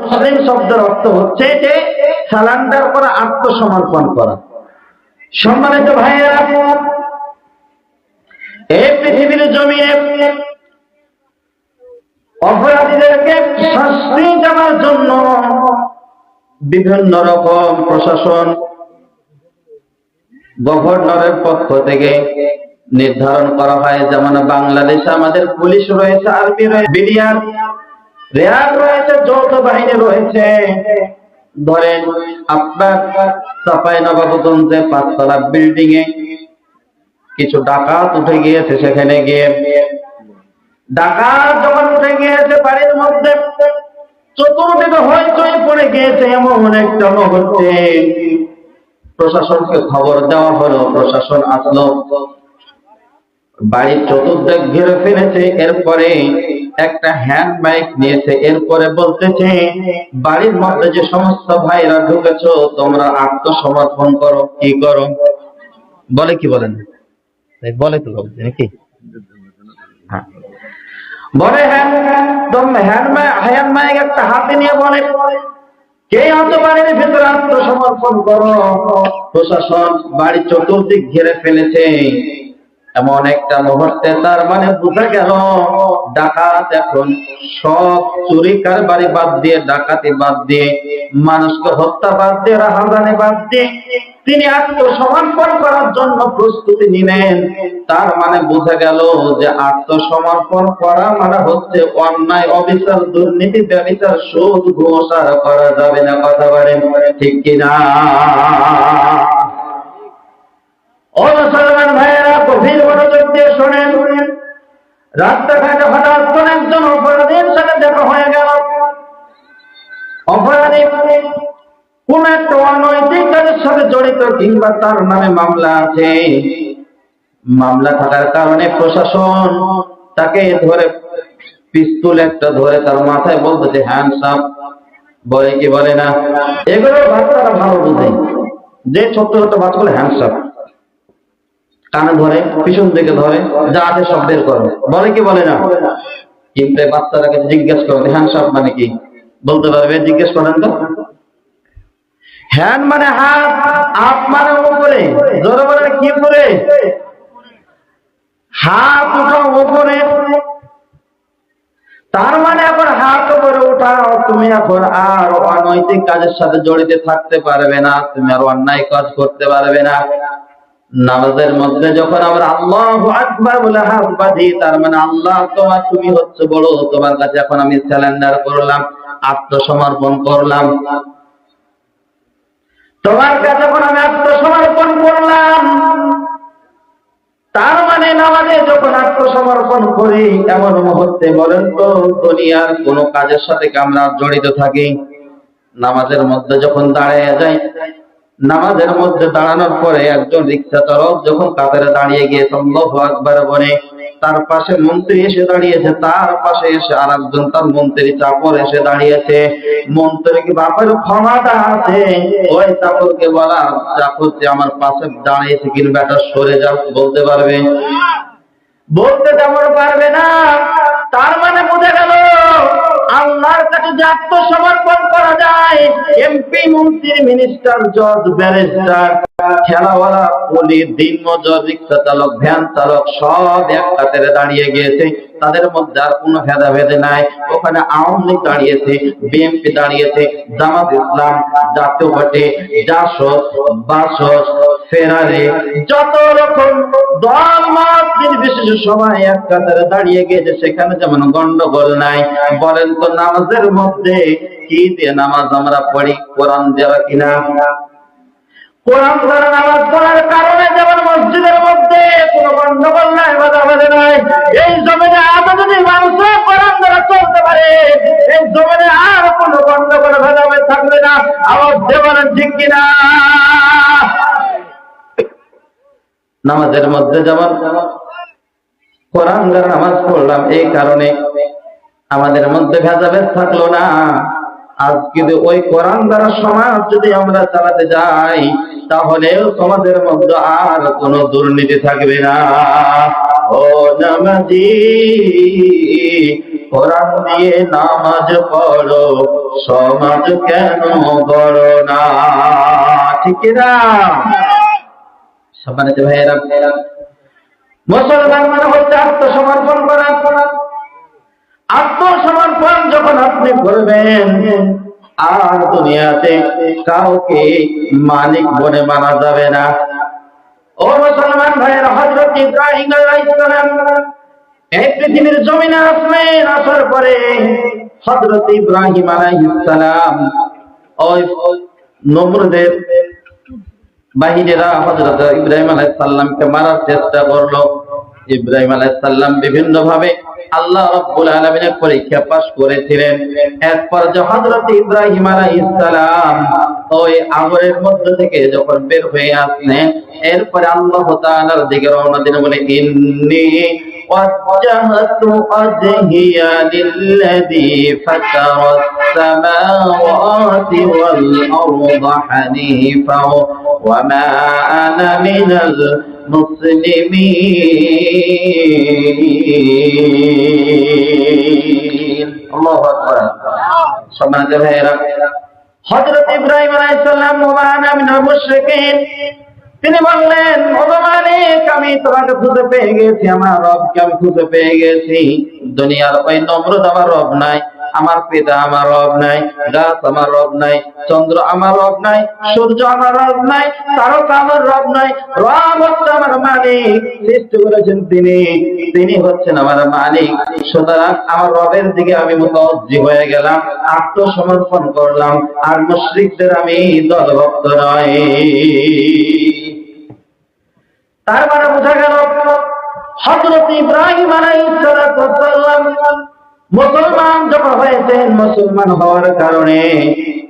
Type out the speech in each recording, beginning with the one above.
মুসলিম শব্দের অর্থ হচ্ছে যে সারেন্ডার করা, আত্মসমর্পণ করা। সম্মানিত ভাইয়েরা, এই পৃথিবীর জমিনে অপরাধীদেরকে শাস্তি দেওয়ার জন্য বিভিন্ন রকম প্রশাসন, গভর্নরের পক্ষ থেকে নির্ধারণ করা হয়। যেমন বাংলাদেশে আমাদের পুলিশ রয়েছে, আর্মি রয়েছে, বিডিআর, র্যাব রয়েছে, যৌথ বাহিনী রয়েছে। ধরেন আপনার চাঁপাইনবাবগঞ্জে 5 তলা বিল্ডিং এ কিছু ডাকাত উঠে গিয়েছে, সেখানে গিয়ে ডাকাত যখন উঠে গিয়েছে বাড়ির মধ্যে, চতুর্দিকে হইচই পড়ে গিয়েছে। এমন একটা মুহূর্তে প্রশাসনকে খবর দেওয়া হলো, প্রশাসন আসলো, বাড়ির চতুর্দিক ঘিরে ফেলেছে। এরপরে একটা হ্যান্ড মাইক নিয়েছে, এরপরে বলতেছে বাড়ির মধ্যে যে সমস্ত ভাইরা ঢুকেছ তোমরা আত্মসমর্পণ করো। কি করো বলে, কি বলেন বলে তো নাকি বলে, হ্যান্ড মাইক একটা হাতে নিয়ে বলে কে হয়তো বাড়ির ভেতরে আত্মসমর্পণ করো। প্রশাসন বাড়ি চতুর্দিক ঘিরে ফেলেছে। এমন একটা মুহূর্তে তার মানে বোঝা গেল ডাকাত এখন সব চুরি কারবারি বাদ দিয়ে, ডাকাতি বাদ দিয়ে, মানুষকে হত্যা বাদ দিয়ে, রাহাজানি বাদ দিয়ে তিনি আত্মসমর্পণ করার জন্য প্রস্তুতি নিলেন। তার মানে বোঝা গেল যে আত্মসমর্পণ করা মানে হচ্ছে অন্যায়, অবিচার, দুর্নীতি, ব্যভিচার, সুদ, ঘুষ আর করা যাবে না। কথা বলেন ঠিক কিনা? ও মুসলমান ভাইয়েরা, গভীর মনোযোগ দিয়ে শোনেন। রাস্তাঘাটে হঠাৎ কোন একজন অপরাধীর সাথে দেখা হয়ে গেল। অপরাধী কোন একটা অনৈতিক কাজের সাথে জড়িত, কিংবা তার নামে মামলা আছে। মামলা থাকার কারণে প্রশাসন তাকে ধরে, পিস্তল একটা ধরে তার মাথায় বলতেছে হ্যান্ডস আপ। বলে কি বলে না? এগুলো বাচ্চারা ভালো বোঝে, যে ছোট্ট ছোট্ট বাচ্চাগুলো হ্যান্ডস আপ, কানে ধরে, পিছন থেকে ধরে, যা আছে সব বের করো। বলে কি বলে না? কিন্তু বাচ্চারাকে জিজ্ঞেস করেন হ্যান্ডস আপ মানে কি, বলতে পারবে? জিজ্ঞেস করেন তো। হ্যান্ড মানে হাত, আপ মানে উপরে। জোরে বলে কি করে? হাত উঠাও উপরে। তার মানে এখন হাত উপরে উঠাও, তুমি এখন আর অনৈতিক কাজের সাথে জড়িত থাকতে পারবে না, তুমি আর অন্যায় কাজ করতে পারবে না। নামাজের মধ্যে যখন আমরা আল্লাহু আকবার বলে হাত বাঁধি, তার মানে আল্লাহ তুমি হচ্ছে বড়, তোমার কাছে এখন আমি সারেন্ডার করলাম, আত্মসমর্পণ করলাম। তোমার কাছে এখন আমি আত্মসমর্পণ করলাম। তার মানে নামাজে যখন আত্মসমর্পণ করি, এমন মুহূর্তে বলেন তো দুনিয়ার কোন কাজের সাথে আমরা জড়িত থাকি? নামাজের মধ্যে যখন দাঁড়িয়ে যাই, নামাজের মধ্যে দাঁড়ানোর পরে একজন রিক্সা চালক যখন কাতারে দাঁড়িয়ে গিয়েছে আল্লাহু আকবার বলে, তার পাশে মন্ত্রী এসে দাঁড়িয়েছে, তার পাশে এসে আর একজন তার মন্ত্রী চাকর এসে দাঁড়িয়েছে। মন্ত্রী কি বাপের ক্ষমতা আছে ওই চাকরকে বলা, চাকর যে আমার পাশে দাঁড়িয়েছে কিংবা এটা সরে যাও, বলতে পারবে? বলতে তেমন পারবে না। তার মানে বোঝা গেল আল্লাহর কাছে যে আত্মসমর্পণ করা যায়, এমপি, মন্ত্রী, মিনিস্টার, জজ, ব্যারিস্টার, খেলাওয়ালা, পুলিশ, দিনমজুর, রিক্সা চালক, ভ্যান চালক সব এক কাতারে দাঁড়িয়ে গিয়েছে। তাদের মধ্যে আর কোনো ভেদাভেদ নাই। ওখানে আওয়ামী লীগ দাঁড়িয়েছে, বিএনপি দাঁড়িয়েছে, জামাত ইসলাম, জাতীয় পার্টি, জাসদ, বাসদ, ফেরারি, যত রকম দল মত নির্বিশেষে সবাই এক কাতারে দাঁড়িয়ে গিয়েছে। সেখানে যেমন গন্ডগোল নাই। বলেন তো নামাজের মধ্যে কি দিয়ে নামাজ আমরা পড়ি? কোরআন দেওয়া কিনা? কোরআন দ্বারা নামাজ পড়ার কারণে যেমন মসজিদের মধ্যে কোনো গন্ডগোল নাই, বাধাবাধি নাই। এই জমিনে আজ যদি মানুষ কোরআন দ্বারা চলতে পারে, এই জমিনে আর কোনো গন্ডগোল ভেদাভেদ থাকবে না। আওয়াজ দেবেন ঠিক কিনা? নামাজের মধ্যে যেমন কোরআন দ্বারা নামাজ পড়লাম, এই কারণে আমাদের মধ্যে ভেদাভেদ থাকলো না। আজ কিন্তু ওই কোরআন দ্বারা সমাজ যদি আমরা চালাতে যাই, তাহলে সমাজের মধ্যে আর কোনো দুর্নীতি থাকবে না। ও নামাজি, কোরআন দিয়ে নামাজ পড়ো, সমাজ কেন গড় না? ঠিক না? সম্মানিত ভাইয়েরা, মুসলমান মানে হচ্ছে আত্মসমর্পণ করা। আত্মসমর্পণ যখন আপনি করবেন, আর দুনিয়াতে কাউকে মালিক বলে মানা যাবে না। ও মুসলমান ভাইয়েরা, হযরত ইব্রাহিম আলাইহিস সালাম এই পৃথিবীর জমিনে আসলেন। আসার পরে হযরত ইব্রাহিম আলাইহিস সালাম ওই নমরুদের বাহিনীরা হযরত ইব্রাহিম আলাইহিস সালামকে মারার চেষ্টা করলো। ইব্রাহিম আলাইহিস সালাম বিভিন্ন ভাবে আল্লাহ রাব্বুল আলামিনের পরীক্ষা পাস করেছিলেন। এরপর যে হযরত ইব্রাহিম আলাইহিস সালাম ওই আগুনের মধ্য থেকে যখন বের হয়ে আসলেন, এরপরে আল্লাহ তাআলার দিকে রওনা দিলেন, বলে ইন্নী وجهت وجهي للذي فطر السماوات والأرض حنيفا وما أنا من المسلمين. الله أكبر. সম্মানিত ভাইয়েরা, হযরত ইব্রাহিম আলাইহিস সালাম ওয়া আনা মিনাল মুশরিকিন, তিনি বললেন, ও মালিক, আমি তোমাকে খুঁজে পেয়ে গেছি, আমার রবকে আমি খুঁজে পেয়ে গেছি। দুনিয়ার ওই নমরুদ আমার রব নাই, আমার পিতা আমার রব নাই, গাছ আমার রব নাই, চন্দ্র আমার রব নাই, সূর্য আমার রব নাই, তারকা আমার রব নাই। রব হচ্ছে আমার মালিক, সৃষ্টি করেছেন তিনি, তিনি হচ্ছেন আমার মালিক। সুতরাং আমার রবের দিকে আমি মুতাওয়াজ্জি হয়ে গেলাম, আত্মসমর্পণ করলাম, আর মুশরিকদের আমি দলভুক্ত নই। তার মানে বোঝা গেল হযরত ইব্রাহিম আলাইহিস সালাম মুসলমান যখন হয়েছেন, মুসলমান হওয়ার কারণে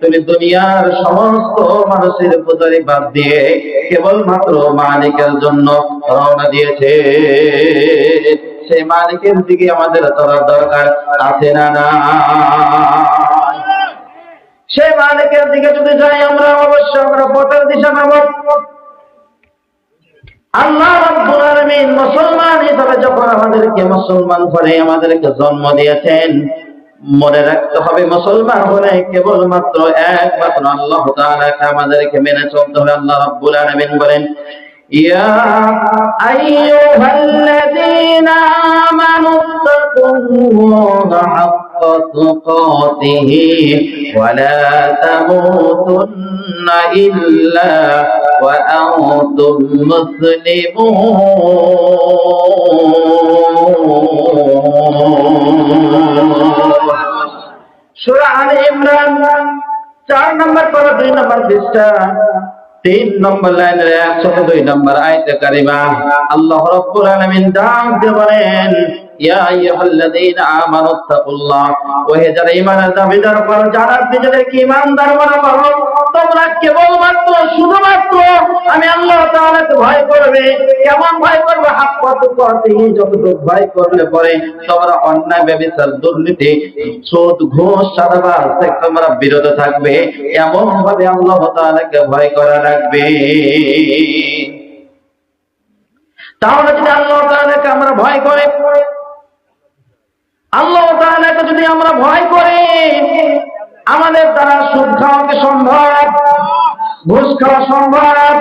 তিনি দুনিয়ার সমস্ত মানুষের পূজারি বাদ দিয়ে কেবলমাত্র মালিকের জন্য রওনা দিয়েছে। সেই মালিকের দিকে আমাদের চলার দরকার আছে না? না, সেই মালিকের দিকে যদি যাই আমরা, অবশ্যই আমরা পথের দিশা পাবো। আল্লাহ রাব্বুল আলামিন মুসলমান হিসেবে যখন আমাদেরকে মুসলমান করে আমাদেরকে জন্ম দিয়েছেন, মনে রাখতে হবে মুসলমান হলে কেবলমাত্র একমাত্র আল্লাহ তাআলাকে আমাদেরকে মেনে চলতে হবে। আল্লাহ রাব্বুল আলামিন বলেন, ইয়া আইয়ুহাল্লাযীনা আমানু তাকুল্লাহা হাক্কা তুকাতিহি ওয়া লা তামুতুন্না ইল্লা ওয়া আনতুম মুসলিমুন। সূরা আলে ইমরান 4 নম্বর পারা 2 নম্বর পৃষ্ঠা 3 নম্বর লাইনের 102 নম্বর আয়াতে কারিমা আল্লাহ রাব্বুল আলামিন ডাক দিয়ে বলেন, ইয়া আইয়ুহাল্লাযীনা আমানু তাকুল্লাহ, ওহে যারা ঈমানের দাবিদার করো, যারা নিজেদেরকে ঈমানদার মনে করো, তোমরা কেবলমাত্র শুধুমাত্র আমি আল্লাহ তাআলাকে ভয় করবে। কেমন ভয় করবে? হাক্কা তুকাতিহি, যতটুকু ভয় করলে পরে তোমরা অন্যায়, ব্যভিচার, দুর্নীতি, সুদ, ঘুষ, চাঁদাবাজ থেকে তোমরা বিরত থাকবে। এমন ভাবে আল্লাহ তাআলাকে ভয় করা লাগবে। তাহলে যদি আল্লাহ তাআলাকে আমরা ভয় করে, আল্লাহ তাআলাকে যদি আমরা ভয় করি, আমাদের দ্বারা সুদ খাওয়া কি সম্ভব? ঘুষ খাওয়া সম্ভব?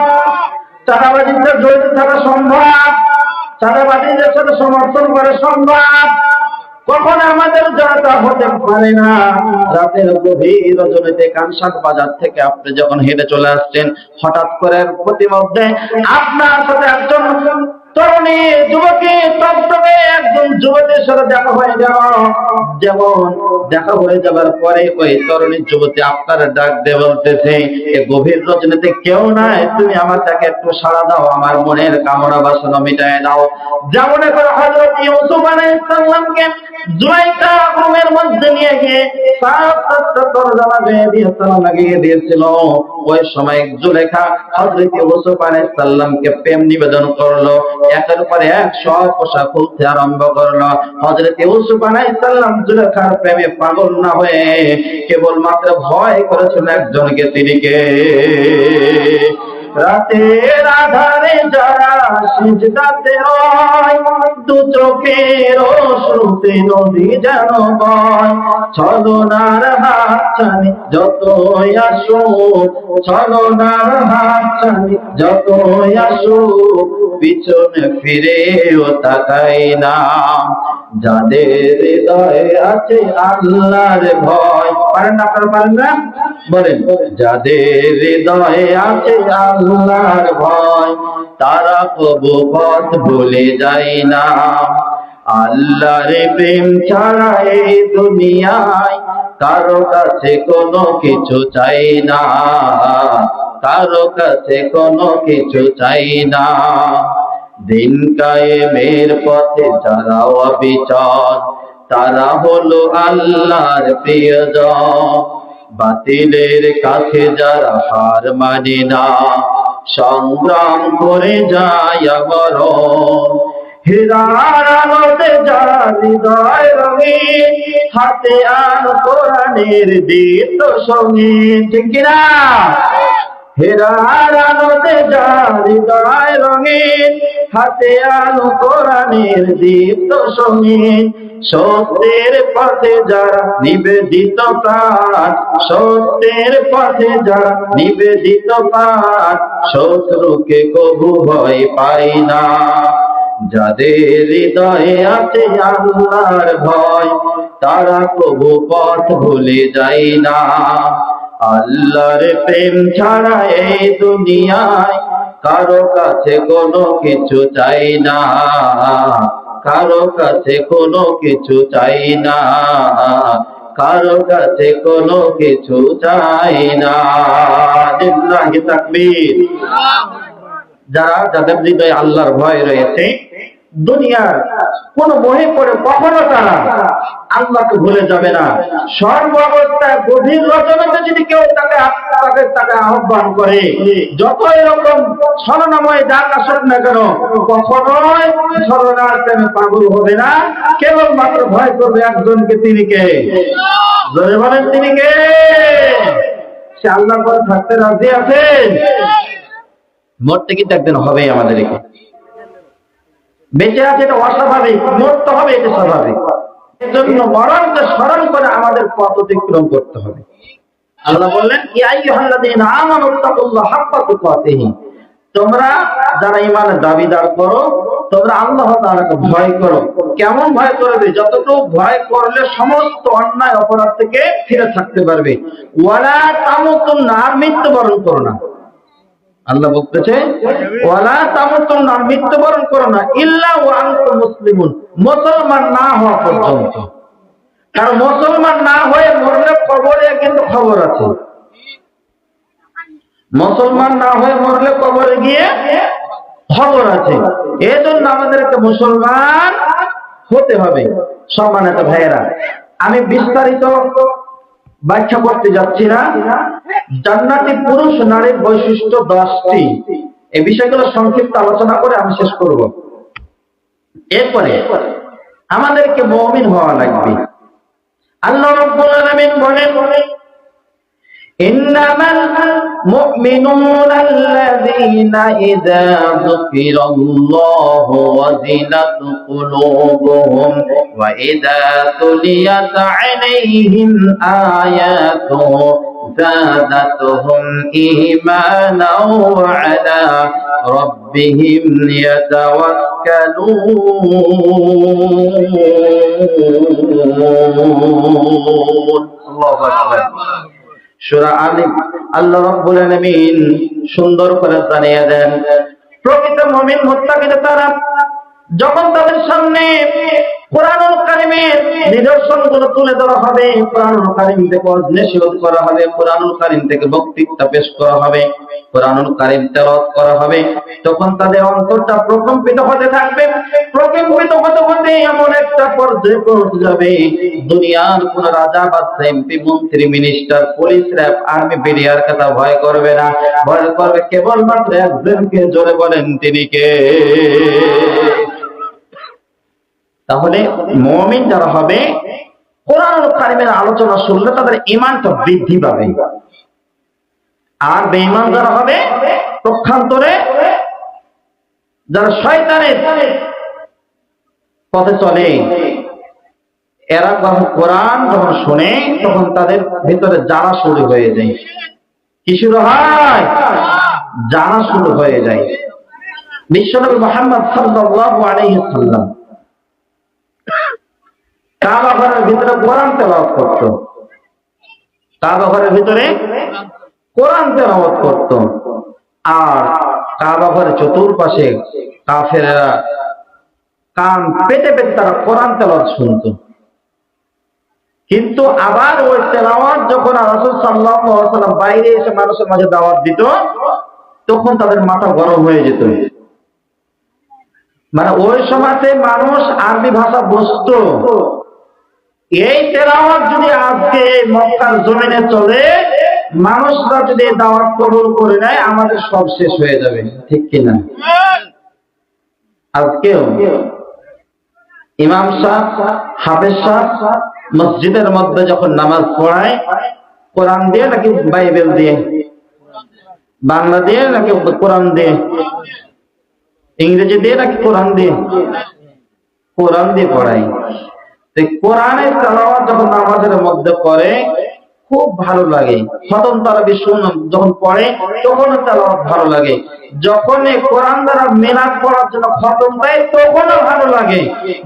চাঁদাবাজিতে জড়িত থাকা সম্ভব? চাঁদাবাজিদের সাথে সমর্থন করা সম্ভব? কখন আমাদের জড়তা হতে পারে না। রাতের গভীর রজনীতে কানসাট বাজার থেকে আপনি যখন হেঁটে চলে আসছেন, হঠাৎ করে প্রতিমধ্যে আপনার সাথে একজন তরুণী যুবতী, টকটকে একজন যুবতীর সাথে দেখা হয়ে গেল। যেমন দেখা হয়ে যাবার পরে ওই তরুণী যুবতী আপনার ডাক দিয়ে বলতেছে, এ গভীর রজনীতে কেউ নাই, তুমি আমার তাকে একটু সাড়া দাও, আমার মনের কামনা বাসনা মিটায় দাও। যেমন করে হযরত ইউসুফ আলাইহিস সালামকে জুলাইখা রুমের মধ্যে নিয়ে গিয়ে 7টা দরজা লাগিয়ে দিয়েছিল। ওই সময় জুলাইখা হযরত ইউসুফ আলাইহিস সালামকে প্রেম নিবেদন করলো, একের পর এক সব পোশাক খুলতে আরম্ভ করলো। হযরত ইউসুফ আলাইহিস সালাম জুলাইখার প্রেমে পাগল না হয়ে কেবলমাত্র ভয় করেছিল একজনকে, তিনি কে? রাতের আধারে যারা সিজদাতে রয়, দু চোখের অশ্রুতে নদী যেন বয়। ছলনার হাত ছানি যতই আসুক, ছলনার হাত ছানি যতই আসুক, পিছনে ফিরেও তাকাই না। যাদের হৃদয়ে আছে আল্লাহর ভয়, পারেন না? আপনারা পারেন না? বলেন, যাদের হৃদয়ে আছে আল্লাহর ভয়, তারা কবু পথ ভুলে যায় না। আল্লাহর প্রেম ছাড়া এই দুনিয়ায় কারো কাছে কোনো কিছু চাই না, কারো কাছে কোনো কিছু চাই না। দিন কায়েমের পথে যারা অবিচল, তারা হলো আল্লাহর প্রিয়জন। বাতিলের কাছে যারা হার মানে না, সংগ্রাম করে যায় মরণ। হীরার আলোতে যারা হৃদয় রঙিন, হাতে আন কোরআনের দীপ্ত সঙ্গীত। ঠিক কিনা? হীরার আলোতে যারা হৃদয় রঙিন, হাতে আন কোরআনের দীপ্ত সঙ্গীত। সত্যের পথে যারা নিবেদিত প্রাণ, সত্যের পথে যারা নিবেদিত প্রাণ, শত্রুকে কবু ভয় পায় না। যাদের হৃদয়ে আছে আল্লাহর ভয়, তারা কবু পথ ভুলে যায় না। আল্লাহর প্রেম ছাড়া এই দুনিয়ায় কারো কাছে কোনো কিছু চাই না, কারো কাছে কোনো কিছু চাই না, কারো কাছে কোনো কিছু চাই না। লিল্লাহি তাকবীর। যারা, যাদের হৃদয়ে আল্লাহর ভয় রয়েছে, দুনিয়ার কোন মোহে পড়ে কখনো তারা আল্লাহকে ভুলে যাবে না। সর্বাবস্থায় গভীর রচনাতে যদি কেউ তাকে আহ্বান করে, যত এরকম ছলনাময় ডাক আসুক না কেন, কখনোই ছলনার প্রেমে পাগল হবে না। কেবলমাত্র ভয় করবে একজনকে, তিনি কে? জোরে বলেন, তিনি কে? সে আল্লাহর পথে থাকতে রাজি আছেন? মরতে কিন্তু একদিন হবে আমাদেরকে। বেঁচে আছে এটা অস্বাভাবিক, মরতে হবে এটা স্বাভাবিক। এজন্য মরণকে স্মরণ করে আমাদের পথ অতিক্রম করতে হবে। আল্লাহ বললেন, ইয়া আইয়ুহাল্লাযীনা আমানুত্তাকুল্লাহ হাক্কা তুকাতিহি, তোমরা যারা ঈমানের দাবিদার করো, তোমরা আল্লাহ তাআলাকে ভয় করো। কেমন ভয় করবে? যতটুকু ভয় করলে সমস্ত অন্যায় অপরাধ থেকে ফিরে থাকতে পারবে। ওয়ালা তামুতুন্না, আর মৃত্যুবরণ করো না। আল্লাহ বলতেছে, ওয়ালা তামুতুন্না, মৃত্যুবরণ করো না, ইল্লা ওয়া আনতুম মুসলিমুন, মুসলমান না হওয়া পর্যন্ত। কারণ মুসলমান না হয়ে মরলে কবরে কিন্তু খবর আছে। মুসলমান না হয়ে মরলে কবরে গিয়ে খবর আছে। এজন্য আমাদেরকে মুসলমান হতে হবে। সম্মানিত ভাইয়েরা, আমি বিস্তারিত ব্যাখ্যা করতে যাচ্ছি না। জান্নাতি পুরুষ নারীর বৈশিষ্ট্য 10টি, এই বিষয়গুলো সংক্ষিপ্ত আলোচনা করে আমি শেষ করব। এরপরে আমাদেরকে মুমিন হওয়া লাগবে। আল্লাহ রাব্বুল আলামিন বলেন, ইন্নামাল মুমিনুনা আল্লাযীনা ইযা যুকিরাল্লাহু ওয়াজিলাত কুলুবুহুম ওয়া ইযা তুলিয়াত আলাইহিম আয়াতুহু زادتهم إيمانا وعلى ربهم يتوكلون. الله أكبر. সূরা আলী, আল্লাহ রাব্বুল আলামিন সুন্দর করে জানিয়ে দেন, প্রকৃত মুমিন মুত্তাকিন তারা যখন তাদের সামনে কোরআনুল কারীমের নিদর্শনগুলো তুলে ধরা হবে, কোরআনুল কারীম থেকে নসিহত করা হবে, কোরআনুল কারীম থেকে বক্তৃতা পেশ করা হবে, কোরআনুল কারীম তেলাওয়াত করা হবে, তখন তাদের অন্তরটা প্রকম্পিত হতে থাকবে। প্রকম্পিত হতে হতে এমন একটা পর্যায়ে পৌঁছে যাবে, দুনিয়ার কোন রাজা বাদশা, এমপি, মন্ত্রী, minister, police, RAB, army, BDR কথা ভয় করবে না। ভয় করবে কেবলমাত্র একজনকে। জোরে বলেন, তিনি কে? তাহলে মুমিন যারা হবে, কোরআনুল কারীমের আলোচনা শুনলে তাদের ঈমানটা বৃদ্ধি পাবে। আর বেঈমান যারা হবে, পক্ষান্তরে যারা শয়তানের পথে চলে এরা যখন কোরআন যখন শোনে তখন তাদের ভিতরে জানা শুরু হয়ে যায়। কি শুরু হয়? জানা শুরু হয়ে যায়। বিশ্বনবী মুহাম্মদ সাল্লাল্লাহু আলাইহি ওয়াসাল্লাম কাবা ঘরের ভিতরে কোরআন তেলাওয়াত করত। কাবা ঘরের ভিতরে কোরআন তেলাওয়াত করত, আর কাবা ঘরের চতুর্পাশে কাফেররা কান পেতে পেতে তারা কোরআন তেলাওয়াত শুনত। কিন্তু আবার ওই তেলাওয়াত যখন রাসূল সাল্লাল্লাহু আলাইহি ওয়াসাল্লাম বাইরে এসে মানুষের মাঝে দাওয়াত দিত তখন তাদের মাথা গরম হয়ে যেত। মানে ওই সময়তে মানুষ আরবি ভাষা বুঝতো। এই তেলাওয়াত যদি আজকে মক্কার জমিনে চলে, মানুষরা যদি দাওয়াত কবুল করে নেয়, আমাদের সব শেষ হয়ে যাবে। ঠিক কিনা? আজকেও ইমাম সাহেব, হাফেজ সাহেব মসজিদের মধ্যে যখন নামাজ পড়ায়, কোরআন দিয়ে নাকি বাইবেল দিয়ে, বাংলা দিয়ে নাকি কোরআন দিয়ে, ইংরেজি দিয়ে নাকি কোরআন দিয়ে, কোরআন দিয়ে পড়ায়। কোরআনের তেলাওয়াত যখন নামাজের মধ্যে করে খুব ভালো লাগে। খতম তারাবি যখন পড়ে তখন তেলাওয়াত ভালো লাগে। যখন কোরআন দ্বারা মিলাদ পড়ার জন্য খতম দেয় তখনও ভালো লাগে।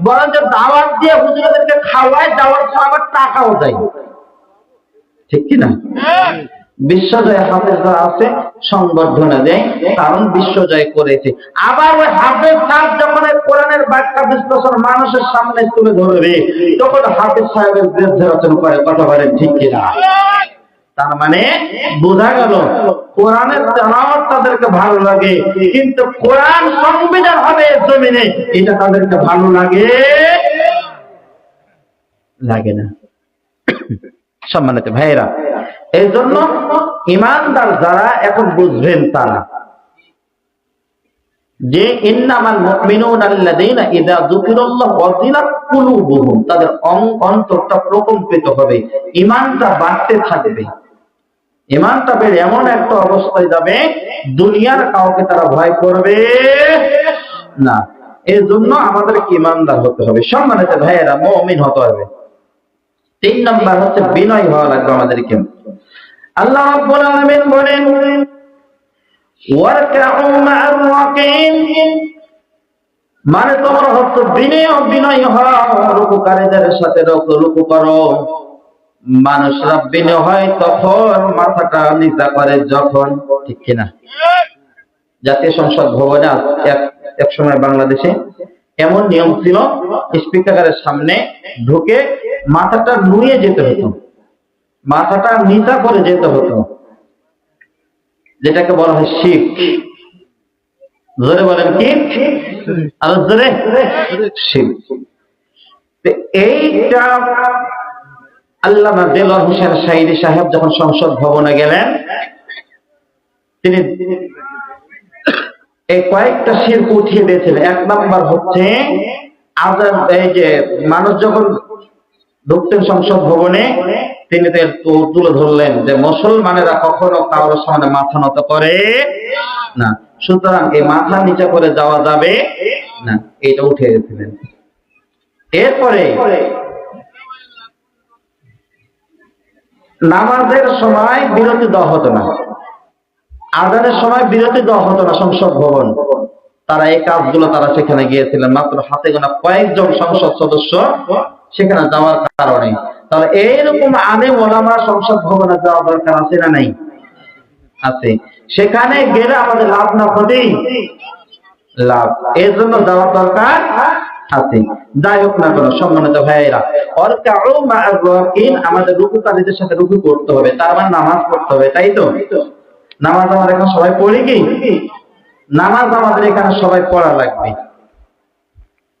বরং যে দাওয়াত দিয়ে হুজুরদেরকে খাওয়ায়, দাওয়াত আবার টাকাও দেয়। ঠিক কিনা? বিশ্বজয় হাফেজরা আছে, সংবর্ধনা দেয়, কারণ বিশ্বজয় করেছে। আবার ওই হাফেজ সাহেব যখন কোরআনের ব্যাখ্যা বিশ্লেষণ মানুষের সামনে তুলে ধরবে তখন হাফেজ সাহেবের বিরুদ্ধে রচনা করে। কথা বলেন ঠিক কিনা? তার মানে বোঝা গেল কোরআনের তেলাওয়াত তাদেরকে ভালো লাগে, কিন্তু কোরআন সংবিধান হবে জমিনে এটা তাদেরকে ভালো লাগে লাগে না। সম্মানিত ভাইয়েরা, এই জন্য ঈমানদার যারা এখন বুঝবেন তারা যে ইন্নামাল মুমিনুনা আল্লাযীনা ইযা যুকিরাল্লাহু ওয়াজিলাত কুলুবুহুম, তাদের অন্তরটা প্রকম্পিত হবে, ঈমানটা বাড়তে থাকবে। ঈমানটা বেড়ে এমন একটা অবস্থায় যাবে দুনিয়ার কাউকে তারা ভয় করবে না। এই জন্য আমাদেরকে ঈমানদার হতে হবে। সম্মানিত ভাইয়েরা, মুমিন হতে হবে। 3 নাম্বার হচ্ছে বিনয় হওয়া লাগবে আমাদেরকে। আল্লাহ রাব্বুল আলামিন বলেন ওয়ারকাউ মা'আর রাকিন, মানে তোমরা হচ্ছে বিনয় হও, রুকুকারীদের সাথে রুকু করো। মানুষরা বিনয় হয় তখন, মাথাটা নিচা করে যখন। ঠিক কিনা? জাতীয় সংসদ ভবনে এক সময় বাংলাদেশে এমন নিয়ম ছিল, স্পিকারের সামনে ঢুকে মাথাটা নুয়ে যেতে হতো, মাথাটা নিচা করে যেতে হতো, যেটাকে বলা হয় শিখ। জোরে বলেন কি? আর জোরে শিখ। এইটা আল্লামা দেলোয়ার হোসেন সাঈদী সাহেব যখন সংসদ ভবনে গেলেন, তিনি এই কয়েকটা শিরক উঠিয়ে দিয়েছিলেন। 1 নাম্বার হচ্ছে আজান, এই যে মানুষ যখন ঢুকতেন সংসদ ভবনে, তিনি তুলে ধরলেন যে মুসলমানেরা কখনো কারোর সামনে মাথা নত করে না, সুতরাং এই মাথা নিচে করে যাওয়া যাবে না, এটা উঠে গেছিলেন। এরপরে নামাজের সময় বিরতি দেওয়া হতো না, আজানের সময় বিরতি দেওয়া হতো না সংসদ ভবন। তারা এই কাজগুলো তারা সেখানে গিয়েছিলেন, মাত্র হাতে গোনা কয়েকজন সংসদ সদস্য সেখানে যাওয়ার কারণে। তাহলে এইরকম আলেম ওলামা সংসদ ভবনে যাওয়া দরকার আছে না নাই? আছে। সেখানে গেলে আমাদের লাভ না ক্ষতি? লাভ। এর জন্য যাওয়ার দরকার আছে। যাই হোক না কেন সম্মানিত ভাইয়েরা, ওয়ারকাউ মা'আর রাকিন, আমাদের রুকুকারীদের সাথে রুকু করতে হবে, তার মানে নামাজ পড়তে হবে, তাই তো? নামাজ আমাদের এখানে সবাই পড়ি কি? নামাজ আমাদের এখানে সবাই পড়া লাগবে।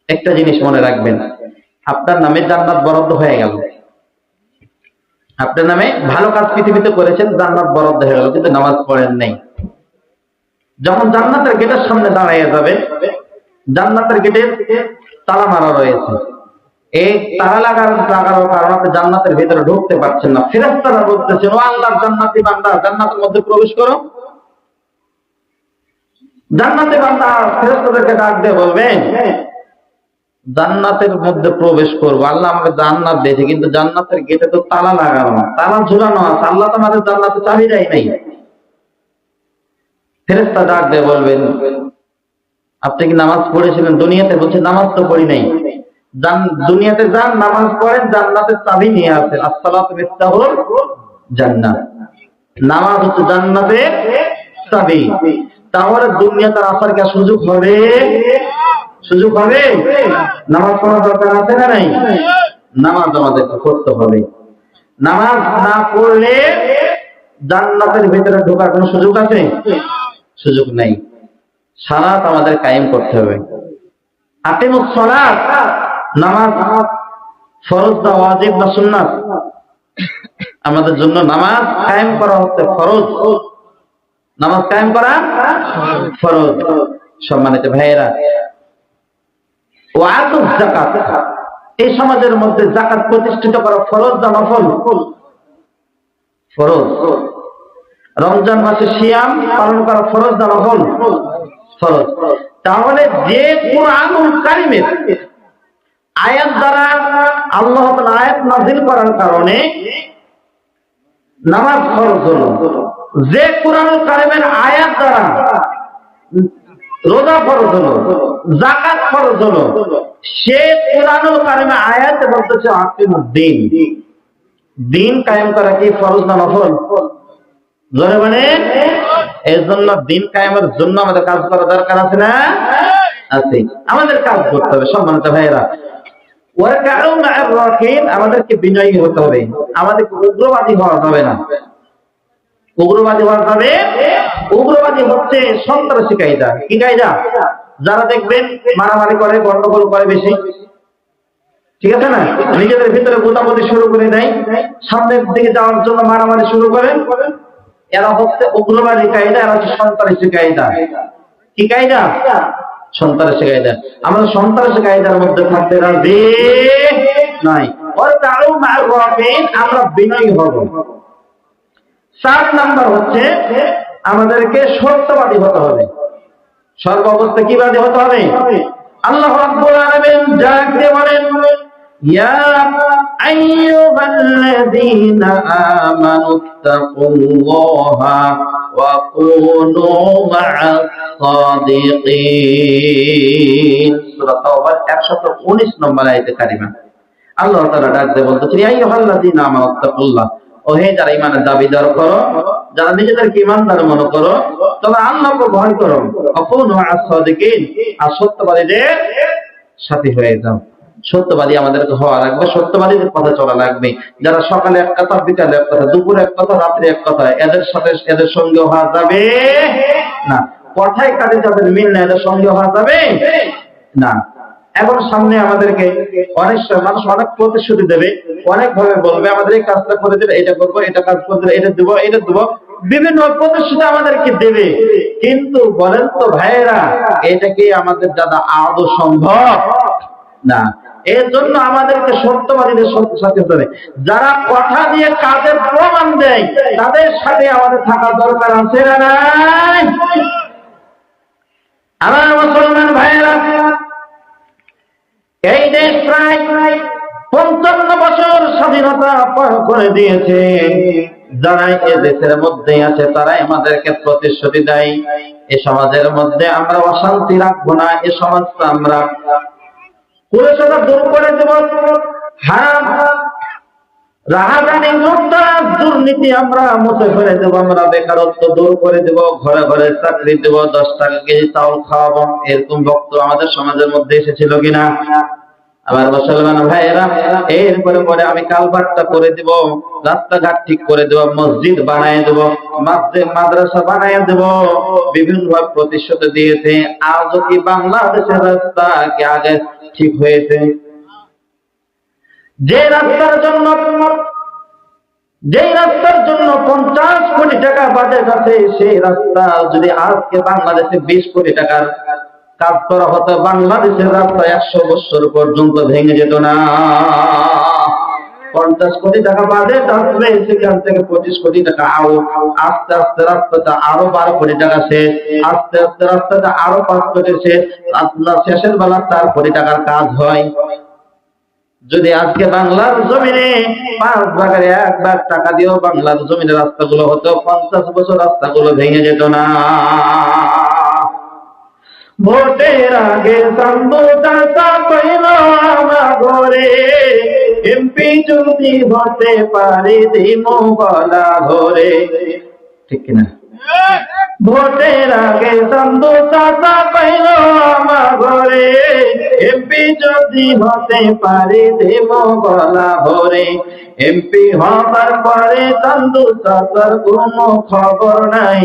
একটা জিনিস মনে রাখবেন, আপনার নামে জান্নাত বরাদ্দ হয়ে গেল, আপনার নামে ভালো কাজ পৃথিবীতে করেছেন, জান্নাত বরাদ্দ হয়ে গেল, কিন্তু নামাজ পড়েন নাই। যখন জান্নাতের গেটের সামনে দাঁড়িয়ে যাবে, জান্নাতের গেটে তালা মারা রয়েছে, এই তালা লাগানোর কারণে আপনি জান্নাতের ভিতরে ঢুকতে পারছেন না। ফেরেশতারা বলতেছেন, ও আল্লাহর জান্নাতি বান্দা, জান্নাতের মধ্যে প্রবেশ করো। জান্নাতে বান্দা ফেরেশতাদেরকে ডাক দিয়ে বলবেন, জান্নাতের মধ্যে প্রবেশ করবো, আল্লাহ আমাকে জান্নাত দিয়েছে, কিন্তু জান্নাতের গেটে তো তালা লাগানো, তালা ঝুলানো আছে, আল্লাহ তো আমাদের জান্নাতে চাবি দেয় নাই। ফেরেশতা ডাক দিয়ে বলবেন, আপনি কি নামাজ পড়েছিলেন দুনিয়াতে? বলছে নামাজ তো পড়ি নাই। দুনিয়াতে যান, নামাজ পড়েন, জান্নাতের চাবি নিয়ে আসেন। আসসালাতু মিফতাহুল জান্নাত, নামাজ হচ্ছে জান্নাতের চাবি। তাহলে দুনিয়াতে আসার কি সুযোগ হবে? সুযোগ হবে? নামাজ পড়ার দরকার আছে না নাই? নামাজ আমাদেরকে করতে হবে। নামাজ না পড়লে জান্নাতের ভিতরে ঢোকার কোনো সুযোগ আছে? সুযোগ নাই। সালাত আমাদের কায়েম করতে হবে। আকিমুস সালাত, নামাজ ফরজ না ওয়াজিব না সুন্নাত? আমাদের জন্য নামাজ কায়েম করা হচ্ছে ফরজ। নামাজ কায়েম করা ফরজ। সম্মানিত ভাইয়েরা, ওয়াতুজ যাকাত, এই সমাজের মধ্যে যাকাত প্রতিষ্ঠিত করা ফরজ না নফল? ফরজ। রমজান মাসে সিয়াম পালন করা ফরজ না নফল? ফরজ। তাহলে যে কুরআনুল কারীমের আয়াত দ্বারা আল্লাহ তাআলা আয়াত নাযিল করার কারণে নামাজ ফরজ হলো, যে কুরআনুল কারীমের আয়াত দ্বারা রোজা ফরজ হলো, যাকাত ফরজ হলো, সে কুরআনুল কারীমের আয়াতে বলতেছে আকিমুদ্দিন, দিন কায়েম করা কি ফরজ না নফল? জোরে মানে, এর জন্য দিন কায়েমের জন্য আমাদের কাজ করা দরকার আছে না? আছে, আমাদের কাজ করতে হবে। সম্মানিত ভাইয়েরা, ওয়ারকাউ মা'আর রাকিন, আমাদেরকে বিনয়ী হতে হবে, আমাদেরকে উগ্রবাদী হওয়া যাবে না। উগ্রবাদী হওয়া যাবে, উগ্রবাদী হচ্ছে সন্ত্রাসী কায়দা। কি কায়দা? যারা দেখবেন মারামারি করে, গন্ডগোল করে বেশি, ঠিক আছে না, নিজেদের ভিতরে গোতাগতি শুরু করে দেয়, সামনের দিকে যাওয়ার জন্য মারামারি শুরু করে, এরা হচ্ছে উগ্রবাদী কায়দা, এরা হচ্ছে সন্ত্রাসী কায়দা। কি কায়দা? সন্ত্রাসী কায়দা। আমরা সন্ত্রাসী কায়দার মধ্যে থাকতে রাজি নাই। ওয়ারকাউ মা'আর রাকিন, আমরা বিনয়ী হব। 7 নাম্বার হচ্ছে আমাদেরকে সত্যবাদী হতে হবে। সর্বাবস্থা কি বাদী হতে হবে? আল্লাহ রাব্বুল আলামিন যাকে বলেন, ইয়া আইয়ুহাল্লাযীনা আমানুত্তাকুল্লাহা ওয়া কুনু মা'আস সাদিকিন। সূরা তাওবার 119 নম্বর আয়াতে কারিমা আল্লাহ তাআলা ডাক দিয়ে বলতেছেন, ইয়া আইয়ুহাল্লাযীনা আমানুত্তাকুল্লাহ, ও হে যারা ঈমানের দাবিদার করো, যারা নিজেদেরকে ঈমানদার মনে করো, তোমরা আল্লাহকে ভয় করো। অকুনু মা'আস সাদিকিন, আর সত্যবাদীদের সাথী হয়ে যাও। সত্যবাদী আমাদেরকে হওয়া লাগবে, সত্যবাদীদের কথা চলা লাগবে। যারা সকালে এক কথা, বিকালে এক কথা, দুপুরে এক কথা, রাত্রে এক কথা, এদের সাথে এদের সঙ্গে হওয়া যাবে না। কথায় কাজে যাদের মিল না, এদের সঙ্গে হওয়া যাবে না। এখন সামনে আমাদেরকে অনেক মানুষ অনেক প্রতিশ্রুতি দেবে, অনেক ভাবে বলবে আমাদের এই কাজটা করে দেবে, এটা করবো, এটা কাজ করে দেবে, এটা দেবো, এটা দেবো, বিভিন্ন প্রতিশ্রুতি আমাদেরকে দেবে। কিন্তু বলেন তো ভাইয়েরা, এটা কি আমাদের দ্বারা আদৌ সম্ভব? না। এর জন্য আমাদেরকে সত্যবাদীদের সাথে হতে হবে। যারা কথা দিয়ে কাজের প্রমাণ দেয়, তাদের সাথে আমাদের থাকা দরকার আছে না নাই? আমার মুসলমান ভাইয়েরা, এই দেশ প্রায় 55 বছর স্বাধীনতা পার করে দিয়েছে। যারা এই দেশের মধ্যে আছে তারাই আমাদেরকে প্রতিশ্রুতি দেয়, এই সমাজের মধ্যে আমরা অশান্তি রাখবো না, এই সমাজটা আমরা কুলাসা দূর করে দেব, হারাম রাহাজানি লুটতরাজ দুর্নীতি আমরা মুছে ফেলে দেব, আমরা বেকারত্ব দূর করে দেব, ঘরে ঘরে চাকরি দেব, 10 টাকা কেজি চাউল খাওয়াবো। এরকম বক্তব্য আমাদের সমাজের মধ্যে এসেছিল কিনা? আমার মুসলমান ভাইয়েরা, এরপরে পরে আমি কালভার্টটা করে দেব, রাস্তাঘাট ঠিক করে দেব, মসজিদ বানায় দেব, মাদ্রাসা বানায় দেব, বিভিন্ন ভাবে প্রতিশ্রুতি দিয়েছে। আজও কি বাংলাদেশের রাস্তা কি আগে ঠিক হয়েছে? যে রাস্তার জন্য 50 কোটি টাকা বাজেট আছে, সেই রাস্তা যদি আজকে বাংলাদেশে 20 কোটি টাকার কাজ করা হতো, বাংলাদেশের রাস্তা 100 বছর পর্যন্ত ভেঙে যেত না। 50 কোটি টাকা বাজেট আসলে সেখান থেকে 25 কোটি টাকা আউট। আস্তে আস্তে রাস্তাটা আরো 12 কোটি টাকা শেষ, আস্তে আস্তে রাস্তাটা আরো 5 কোটি শেষ, আপনার শেষের বেলা 4 কোটি টাকার কাজ হয়। যদি আজকে বাংলার জমিনে 5 ভাগের 1 ভাগ টাকা দিয়েও বাংলার জমিনে রাস্তাগুলো হতো, 50 বছর রাস্তাগুলো ভেঙে যেত না। ভোটের আগে সাম্বুদাতা কইল আমার ঘরে, এমপি যদি হতে পারে দিমো গলা ঘরে। ঠিক কিনা? ভোটের আগে সাম্বুদাতা কইল আমার ঘরে, এমপি যদি হতে পারে দিমো গলা ভরে। এমপি হবার পরে চান্দু চাচার কোনো খবর নাই,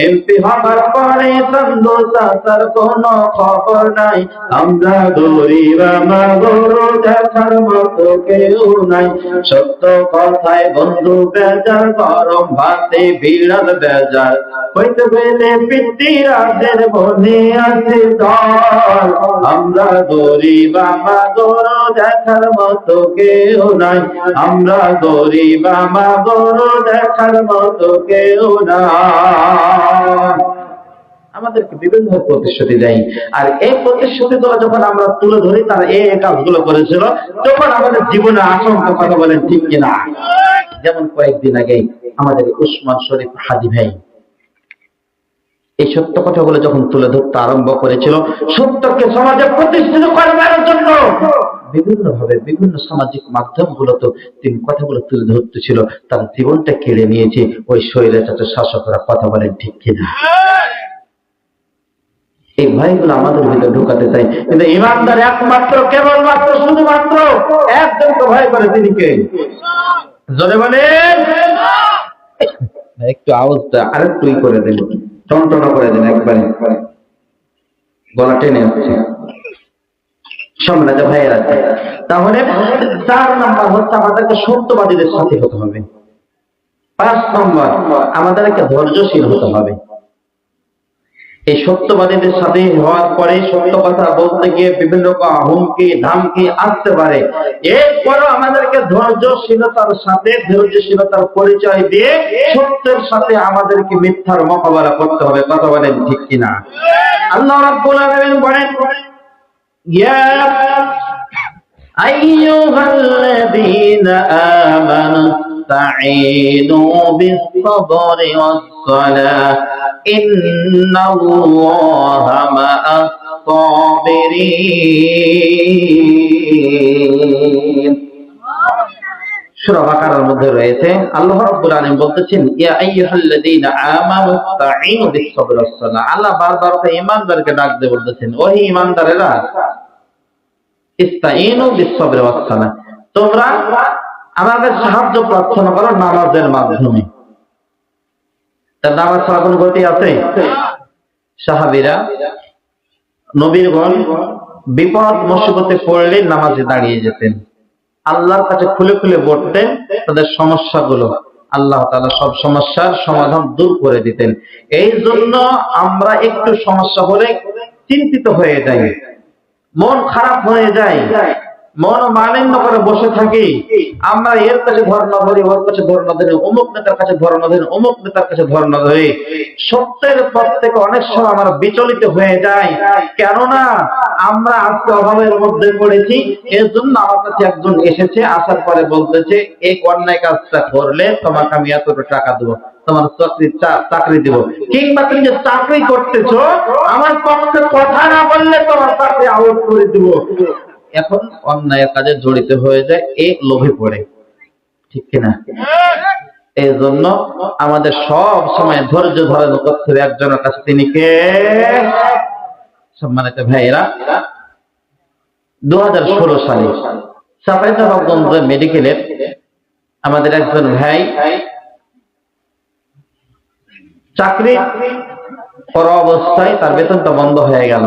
এমপি হবার পরে চান্দু চাচার কোনো খবর নাই। আমরা গরিব আমার গরু দেখার মতো কেউ নাই, সত্য কথায় বন্ধু বেজার, গরম ভাতে বিড়াল বেজার। হইতে পেলে পিতৃরাজের বনে আছে দল, আমরা গরিব আমার গরু দেখার মতো কেউ নাই, আমরা গরিব আমার গরু দেখার মতো কেউ নাই। আমাদেরকে বিভিন্ন প্রতিশ্রুতি দেয়, আর এই প্রতিশ্রুতি গুলো যখন আমরা তুলে ধরি তারা এই কাজগুলো করেছিল, তখন আমাদের জীবনে আশঙ্কা কথা বলেন ঠিক কিনা। যেমন কয়েকদিন আগে আমাদের উসমান শরীফ হাজী ভাই এই সত্য কথাগুলো যখন তুলে ধরতে আরম্ভ করেছিল, সত্যকে সমাজে প্রতিষ্ঠিত করবার জন্য বিভিন্ন ভাবে বিভিন্ন সামাজিক মাধ্যমগুলোতে তিনি কথাগুলো তুলে ধরতেছিল, তার জীবনটা কেড়ে নিয়েছে ওই স্বৈরাচার শাসকরা। কথা বলেন ঠিক কিনা। এই ভয়গুলো আমাদের ভিতরে ঢুকাতে চাই, কিন্তু ইমানদার একমাত্র কেবলমাত্র শুধুমাত্র একজনকে ভয় করে, তিনি কে? জোরে বলেন। একটু আওয়াজটা আরেকটু করে দেন, টনটনা করে দেন, একবারে গলা টেনে আসছে। সম্মানিত ভাইয়েরা, তাহলে 4 নম্বর হচ্ছে আমাদেরকে সত্যবাদীদের সাথে হতে হবে। 5 নম্বর আমাদেরকে ধৈর্যশীল হতে হবে। এই সত্যবাদীদের সাথে হওয়ার পরে সত্য কথা বলতে গিয়ে বিভিন্ন রকম হুমকি ধামকি আসতে পারে, এরপরও আমাদেরকে ধৈর্যশীলতার সাথে ধৈর্যশীলতার পরিচয় দিয়ে সত্যের সাথে আমাদেরকে মিথ্যার মোকাবেলা করতে হবে। কথা বলেন ঠিক কিনা। আল্লাহ রাব্বুল আলামিন বলেন, ইয়া আইয়ুহাল্লাযীনা আমানু ইসতাঈনু বিস-সাবরি ওয়াস-সালাহ ইন্নাল্লাহা মা'আস-সাবিরিন। সূরা বাকারার মধ্যে রয়েছে, আল্লাহ রাব্বুল আলামিন বলতেছেন, ইয়া আইয়ুহাল্লাযীনা আমানু ইসতাঈনু বিস-সাবরি ওয়াস-সালাহ। আল্লাহ বারবার ঈমানদারকে ডাক দিয়ে বলতেছেন, ও ঈমানদারেরা, ইসতাঈনু বিস-সাবরি ওয়াস-সালাহ, তোমরা আমাদের সাহায্য প্রার্থনা করো নামাজের মাধ্যমে। তার নামাজ ছাড়া কোনো গতি আছে? সাহাবীরা নবীগণ বিপদ মুসিবতে পড়লে নামাজে দাঁড়িয়ে যেতেন, আল্লাহর কাছে খুলে খুলে বলতেন তাদের সমস্যাগুলো, আল্লাহ তাআলা সব সমস্যার সমাধান দূর করে দিতেন। এই জন্য আমরা একটু সমস্যা হলে চিন্তিত হয়ে যাই, মন খারাপ হয়ে যায়, মন মালিন্য করে বসে থাকি। আমরা এর কাছে ধর্ণা ধরি, ওর কাছে ধর্ণা ধরি, অমুক নেতার কাছে ধর্ণা ধরি, অমুক নেতার কাছে ধর্ণা ধরি। সত্যের পথ থেকে অনেক সময় আমরা বিচলিত হয়ে যাই, কেননা আমরা আজকে অভাবের মধ্যে পড়েছি। এর জন্য আমার কাছে একজন এসেছে, আসার পরে বলতেছে, এই অন্যায় কাজটা করলে তোমাকে আমি এত টাকা দেবো, তোমার চাকরি দিব, কিংবা তুমি যে চাকরি করতেছো আমার পক্ষে কথা না বললে তোমার চাকরি আউট করে দিব। এখন অন্যায় কাজে জড়িত হয়ে যায়, এই লোভে পড়ে। ঠিক কিনা? এই জন্য আমাদের সব সময় ধৈর্য ধারণ করতে হবে একজনের কাছে, তিনি কে? সম্মানিত ভাইয়েরা, 2016 সালে চাঁপাইনবাবগঞ্জ মেডিকেলের আমাদের একজন ভাই চাকরি করা অবস্থায় তার বেতনটা বন্ধ হয়ে গেল।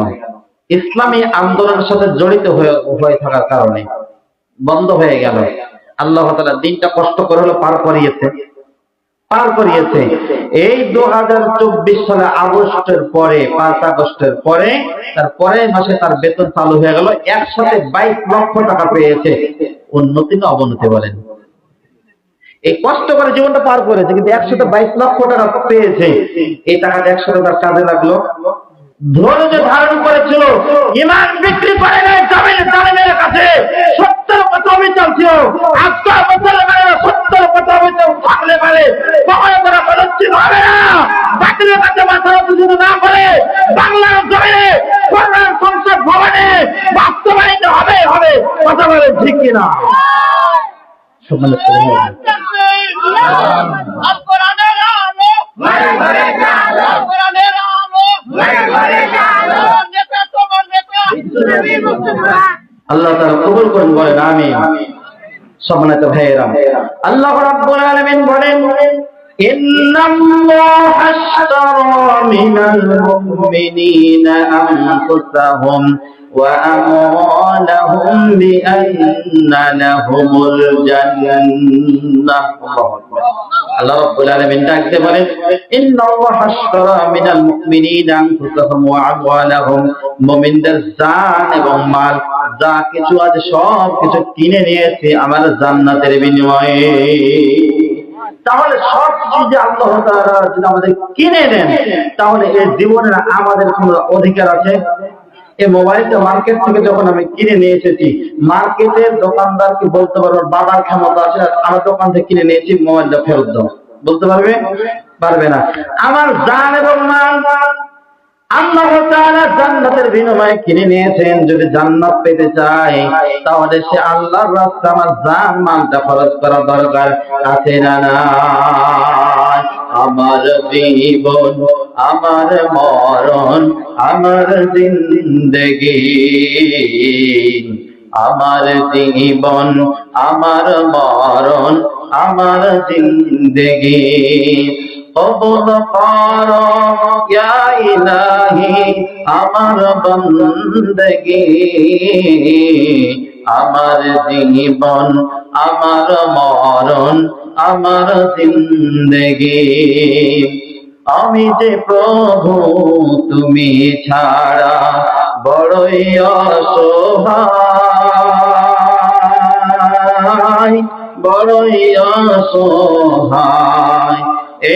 ইসলামী আন্দোলনের সাথে জড়িত হয়ে থাকার কারণে বন্ধ হয়ে গেল। আল্লাহ তাআলা দিনটা কষ্ট করে হলো পার করিয়েছে। এই 2024 সালে আগস্টের পরে, 5 আগস্টের পরে, তার পরের মাসে তার বেতন চালু হয়ে গেল। একসাথে 22 লক্ষ টাকা পেয়েছে। উন্নতি না অবনতি বলেন? এই কষ্ট করে জীবনটা পার করেছে, কিন্তু 122 লক্ষ টাকা পেয়েছে। এই টাকাটা 100 টাকার কাজে লাগলো। ধৈর্য ধারণ করেছিল, ইমান বিক্রি করে নাই জালেমের কাছে। সত্যের কথা বিচার ছিল, আত্মার বছরে মানে সত্যের কথা বিচার থাকলে পারে কখনো করা পদচ্ছিন্ন হবে না। বাতিলের কাছে মাথা উঁচু না করে বাংলার জমিনে কোরআন সংসদ ভবনে বাস্তবায়িত হবে হবে। কথা বলে ঠিক কিনা? আল্লাহ তাআলা কবুল করুন, বলেন আমিন। সম্মানিত ভাইয়েরা, আল্লাহ রাব্বুল আলামিন বলেন, ইন্নাল্লাহা আশতারা মিনাল মুমিনিনা আনফুসাহুম ওয়া আমওয়ালাহুম বিআন্না লাহুমুল জান্নাহ। আল্লাহু আকবার। আল্লাহ রাব্বুল আলামিন ডাকতে বলেন, ইন্নাল্লাহা আশতারা মিনাল মুমিনিনা আনফুসাহুম ওয়া আমওয়ালাহুম, মুমিনদের জান এবং মাল যা কিছু আছে সব কিছু কিনে নিয়েছে আমার জান্নাতের বিনিময়ে। তাহলে সব কিছু যে আল্লাহ তাআলা যদি আমাদের কিনে নেন, তাহলে এই জীবনের আমাদের কোনো অধিকার আছে? এই মোবাইলটা মার্কেট থেকে যখন আমি কিনে নিয়ে এসেছি, মার্কেটের দোকানদারকে বলতে পারবো বাবার ক্ষমতা আছে আমার দোকান থেকে কিনে নিয়েছি মোবাইলটা ফেরত দাও, বলতে পারবে? পারবে না। আমার জান এবং মাল আল্লাহ তাআলা জান্নাতের বিনিময়ে কিনে নিয়েছেন। যদি জান্নাত পেতে চাই, তাহলে সে আল্লাহর রাস্তায় আমার জান মালটা খরচ করা দরকার আছে না নাই? আমার জীবন, আমার মরণ, আমার জিন্দেগি, আমার জীবন, আমার মরণ, আমার জিন্দেগি কবুল করো ইয়া ইলাহি আমার বন্দগি, আমার জীবন, আমার মরণ, আমার জিন্দেগি। আমি যে প্রভু তুমি ছাড়া বড়ই অসহায়, বড়ই অসহায়।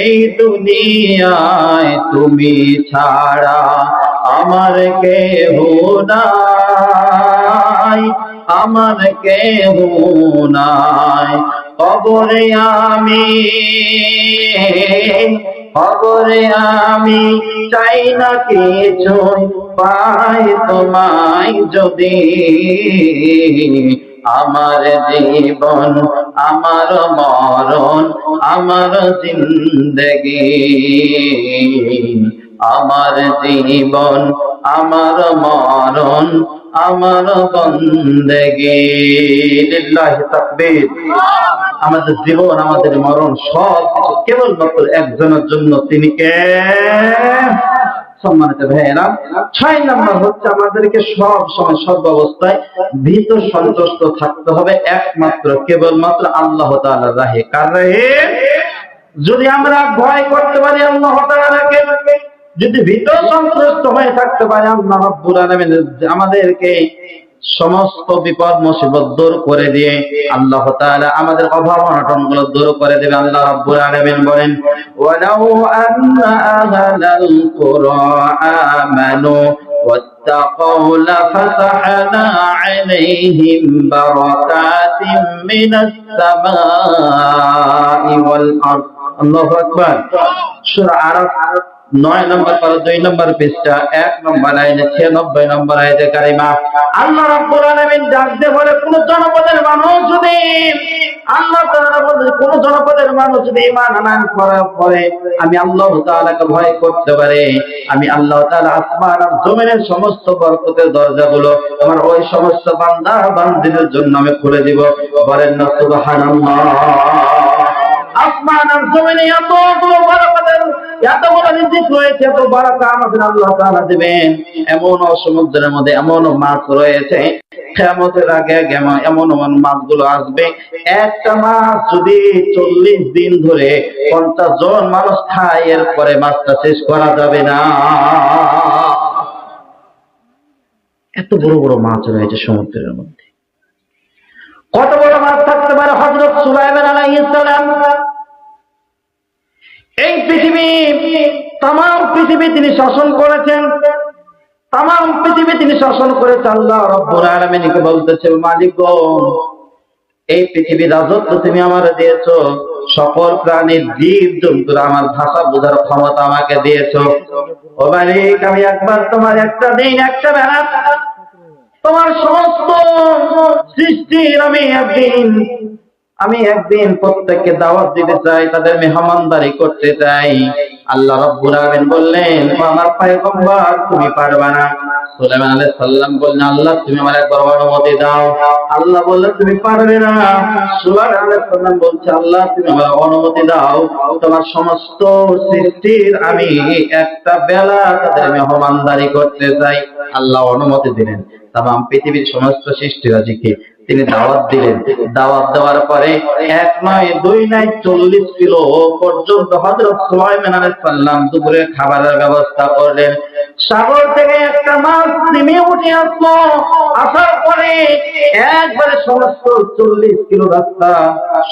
এই দুনিয়ায় তুমি ছাড়া আমার কেহ নাই, আমার কেহ নাই। কবরে আমি, কবরে আমি চাই না কিছু, পাই তোমায় যদি। আমার জীবন, আমার মরণ, আমার জিন্দেগি, আমার জীবন, আমার মরণ, আমার বন্দেগি। লিল্লাহি তাকবীর। আমাদের জীবন, আমাদের মরণ সব কিছু কেবলমাত্র একজনের জন্য, তিনি কে? সম্মানিত ভাইয়েরা, 6 নম্বর হচ্ছে আমাদেরকে সব সময় সর্বাবস্থায় ভীত সন্তুষ্ট থাকতে হবে একমাত্র কেবলমাত্র আল্লাহ তাআলার রাহে। কার রাহে? যদি আমরা ভয় করতে পারি আল্লাহ তাআলাকে, যদি ভীত সন্তুষ্ট হয়ে থাকতে পারি আল্লাহ রাব্বুল আলামিন আমাদেরকে সমস্ত বিপদ মুসিবত দূর করে দিয়ে আল্লাহ তাআলা আমাদের অভাব অনটন গুলো দূর করে দেবে। আল্লাহ রাব্বুল আলামিন বলেন, ওয়ালাউ আন্না আহলাল কুরা আমানু ওয়াত্তাকাউ লাফাতাহনা আলাইহিম বারাকাতিম মিনাস সামাই ওয়াল আরদ। আল্লাহু আকবার। সূরা আরাফ 9 নম্বর পারা 2 নম্বর পৃষ্ঠা 1 নম্বর আয়াতে 96 নম্বর আয়াতে কারিমা। আল্লাহ রাব্বুল আলামিন ডাকতে বলে, কোন জনপদের মানুষ যদি, আল্লাহ তাআলা বলে কোন জনপদের মানুষ যদি ঈমান আনয়ন করার পরে আমি আল্লাহ তাআলাকে ভয় করতে পারে, আমি আল্লাহ তাআলা আসমান আর জমিনের সমস্ত বরকতের দরজাগুলো আমার ওই সমস্ত বান্দা বান্দীদের জন্য আমি খুলে দিব। বলেন না সুবহানাল্লাহ। আসমান আর জমিনে এত বরকতের, এত বড় রিজিক রয়েছে, এত বারাকা আমাদের আল্লাহ তাআলা দিবেন। এমন সমুদ্রের মধ্যে এমন মাছ রয়েছে, কিয়ামতের আগে এমন মাছগুলো আসবে, একটা মাছ যদি 40 দিন ধরে 50 জন মানুষ খায়, এরপরে মাছটা শেষ করা যাবে না। এত বড় বড় মাছ রয়েছে সমুদ্রের মধ্যে। কত বড় মাছ থাকতে পারে হযরত সুলাইমান আলাইহিস সালাম। এই পৃথিবী, তাম পৃথিবী তিনি শাসন করেছেন, তাম পৃথিবী তিনি শাসন করেছেন। আল্লাহ রাব্বুল আলামিনকে বলতেছে, মালিক গো, এই পৃথিবীর রাজত্ব তুমি আমার দিয়েছো, সকল প্রাণীর জীব জন্তুরা আমার ভাষা বোঝার ক্ষমতা আমাকে দিয়েছো। ও মালিক, আমি একবার তোমার একটা দিন একটা বেলা তোমার সমস্ত সৃষ্টির আমি একদিন প্রত্যেককে দাওয়াত দিতে চাই, তাদের মেহমানদারি করতে চাই। আল্লাহ রাব্বুল আলামিন বললেন, আমার পয়গম্বর তুমি পারবে না। সুলাইমান আলাইহিস সালাম বললেন, আল্লাহ তুমি আমার একবার অনুমতি দাও। আল্লাহ বললেন, তুমি পারবে না। সুলাইমান আলাইহিস সালাম বলছে, আল্লাহ তুমি আমার অনুমতি দাও, তোমার সমস্ত সৃষ্টির আমি একটা বেলা তাদের মেহমানদারি করতে চাই। আল্লাহ অনুমতি দিলেন। তাম পৃথিবীর সমস্ত সৃষ্টিরাজিকে তিনি দাওয়াত দিলেন। দাওয়াত দেওয়ার পরে 1 নয় 2 নয় 40 কিলো পর্যন্ত হযরত সুলাইমান আলাইহিস সালাম দুপুরের খাবারের ব্যবস্থা করলেন। সাগর থেকে একটা মাছ নেমে উঠে আসলো। আসার পরে একবারে সমস্ত 40 কিলো রাস্তা,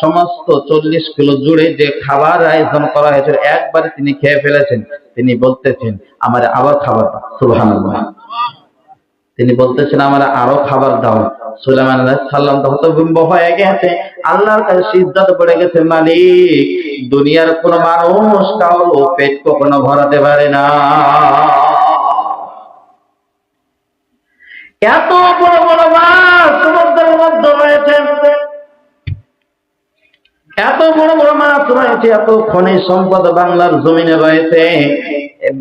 সমস্ত 40 কিলো জুড়ে যে খাবার আয়োজন করা হয়েছে একবারে তিনি খেয়ে ফেলেছেন। তিনি বলতেছেন, আমার আবার খাবার দাও। সুবহানাল্লাহ। তিনি বলতেছেন, আমার আরো খাবার দাও। সুলাইমান আলাইহিস সালাম তো হতভম্ব হয়ে গেছে, আল্লাহর কাছে সিজদাতে পড়ে গেছে, মালিক দুনিয়ার কোন মানুষ কারো পেট কখনো ভরাতে পারে না। এত বড় বড় মাছ সমুদ্রের মধ্যে রয়েছে, এত বড় বড় মাছ রয়েছে, এত খনিজ সম্পদ বাংলার জমিনে রয়েছে।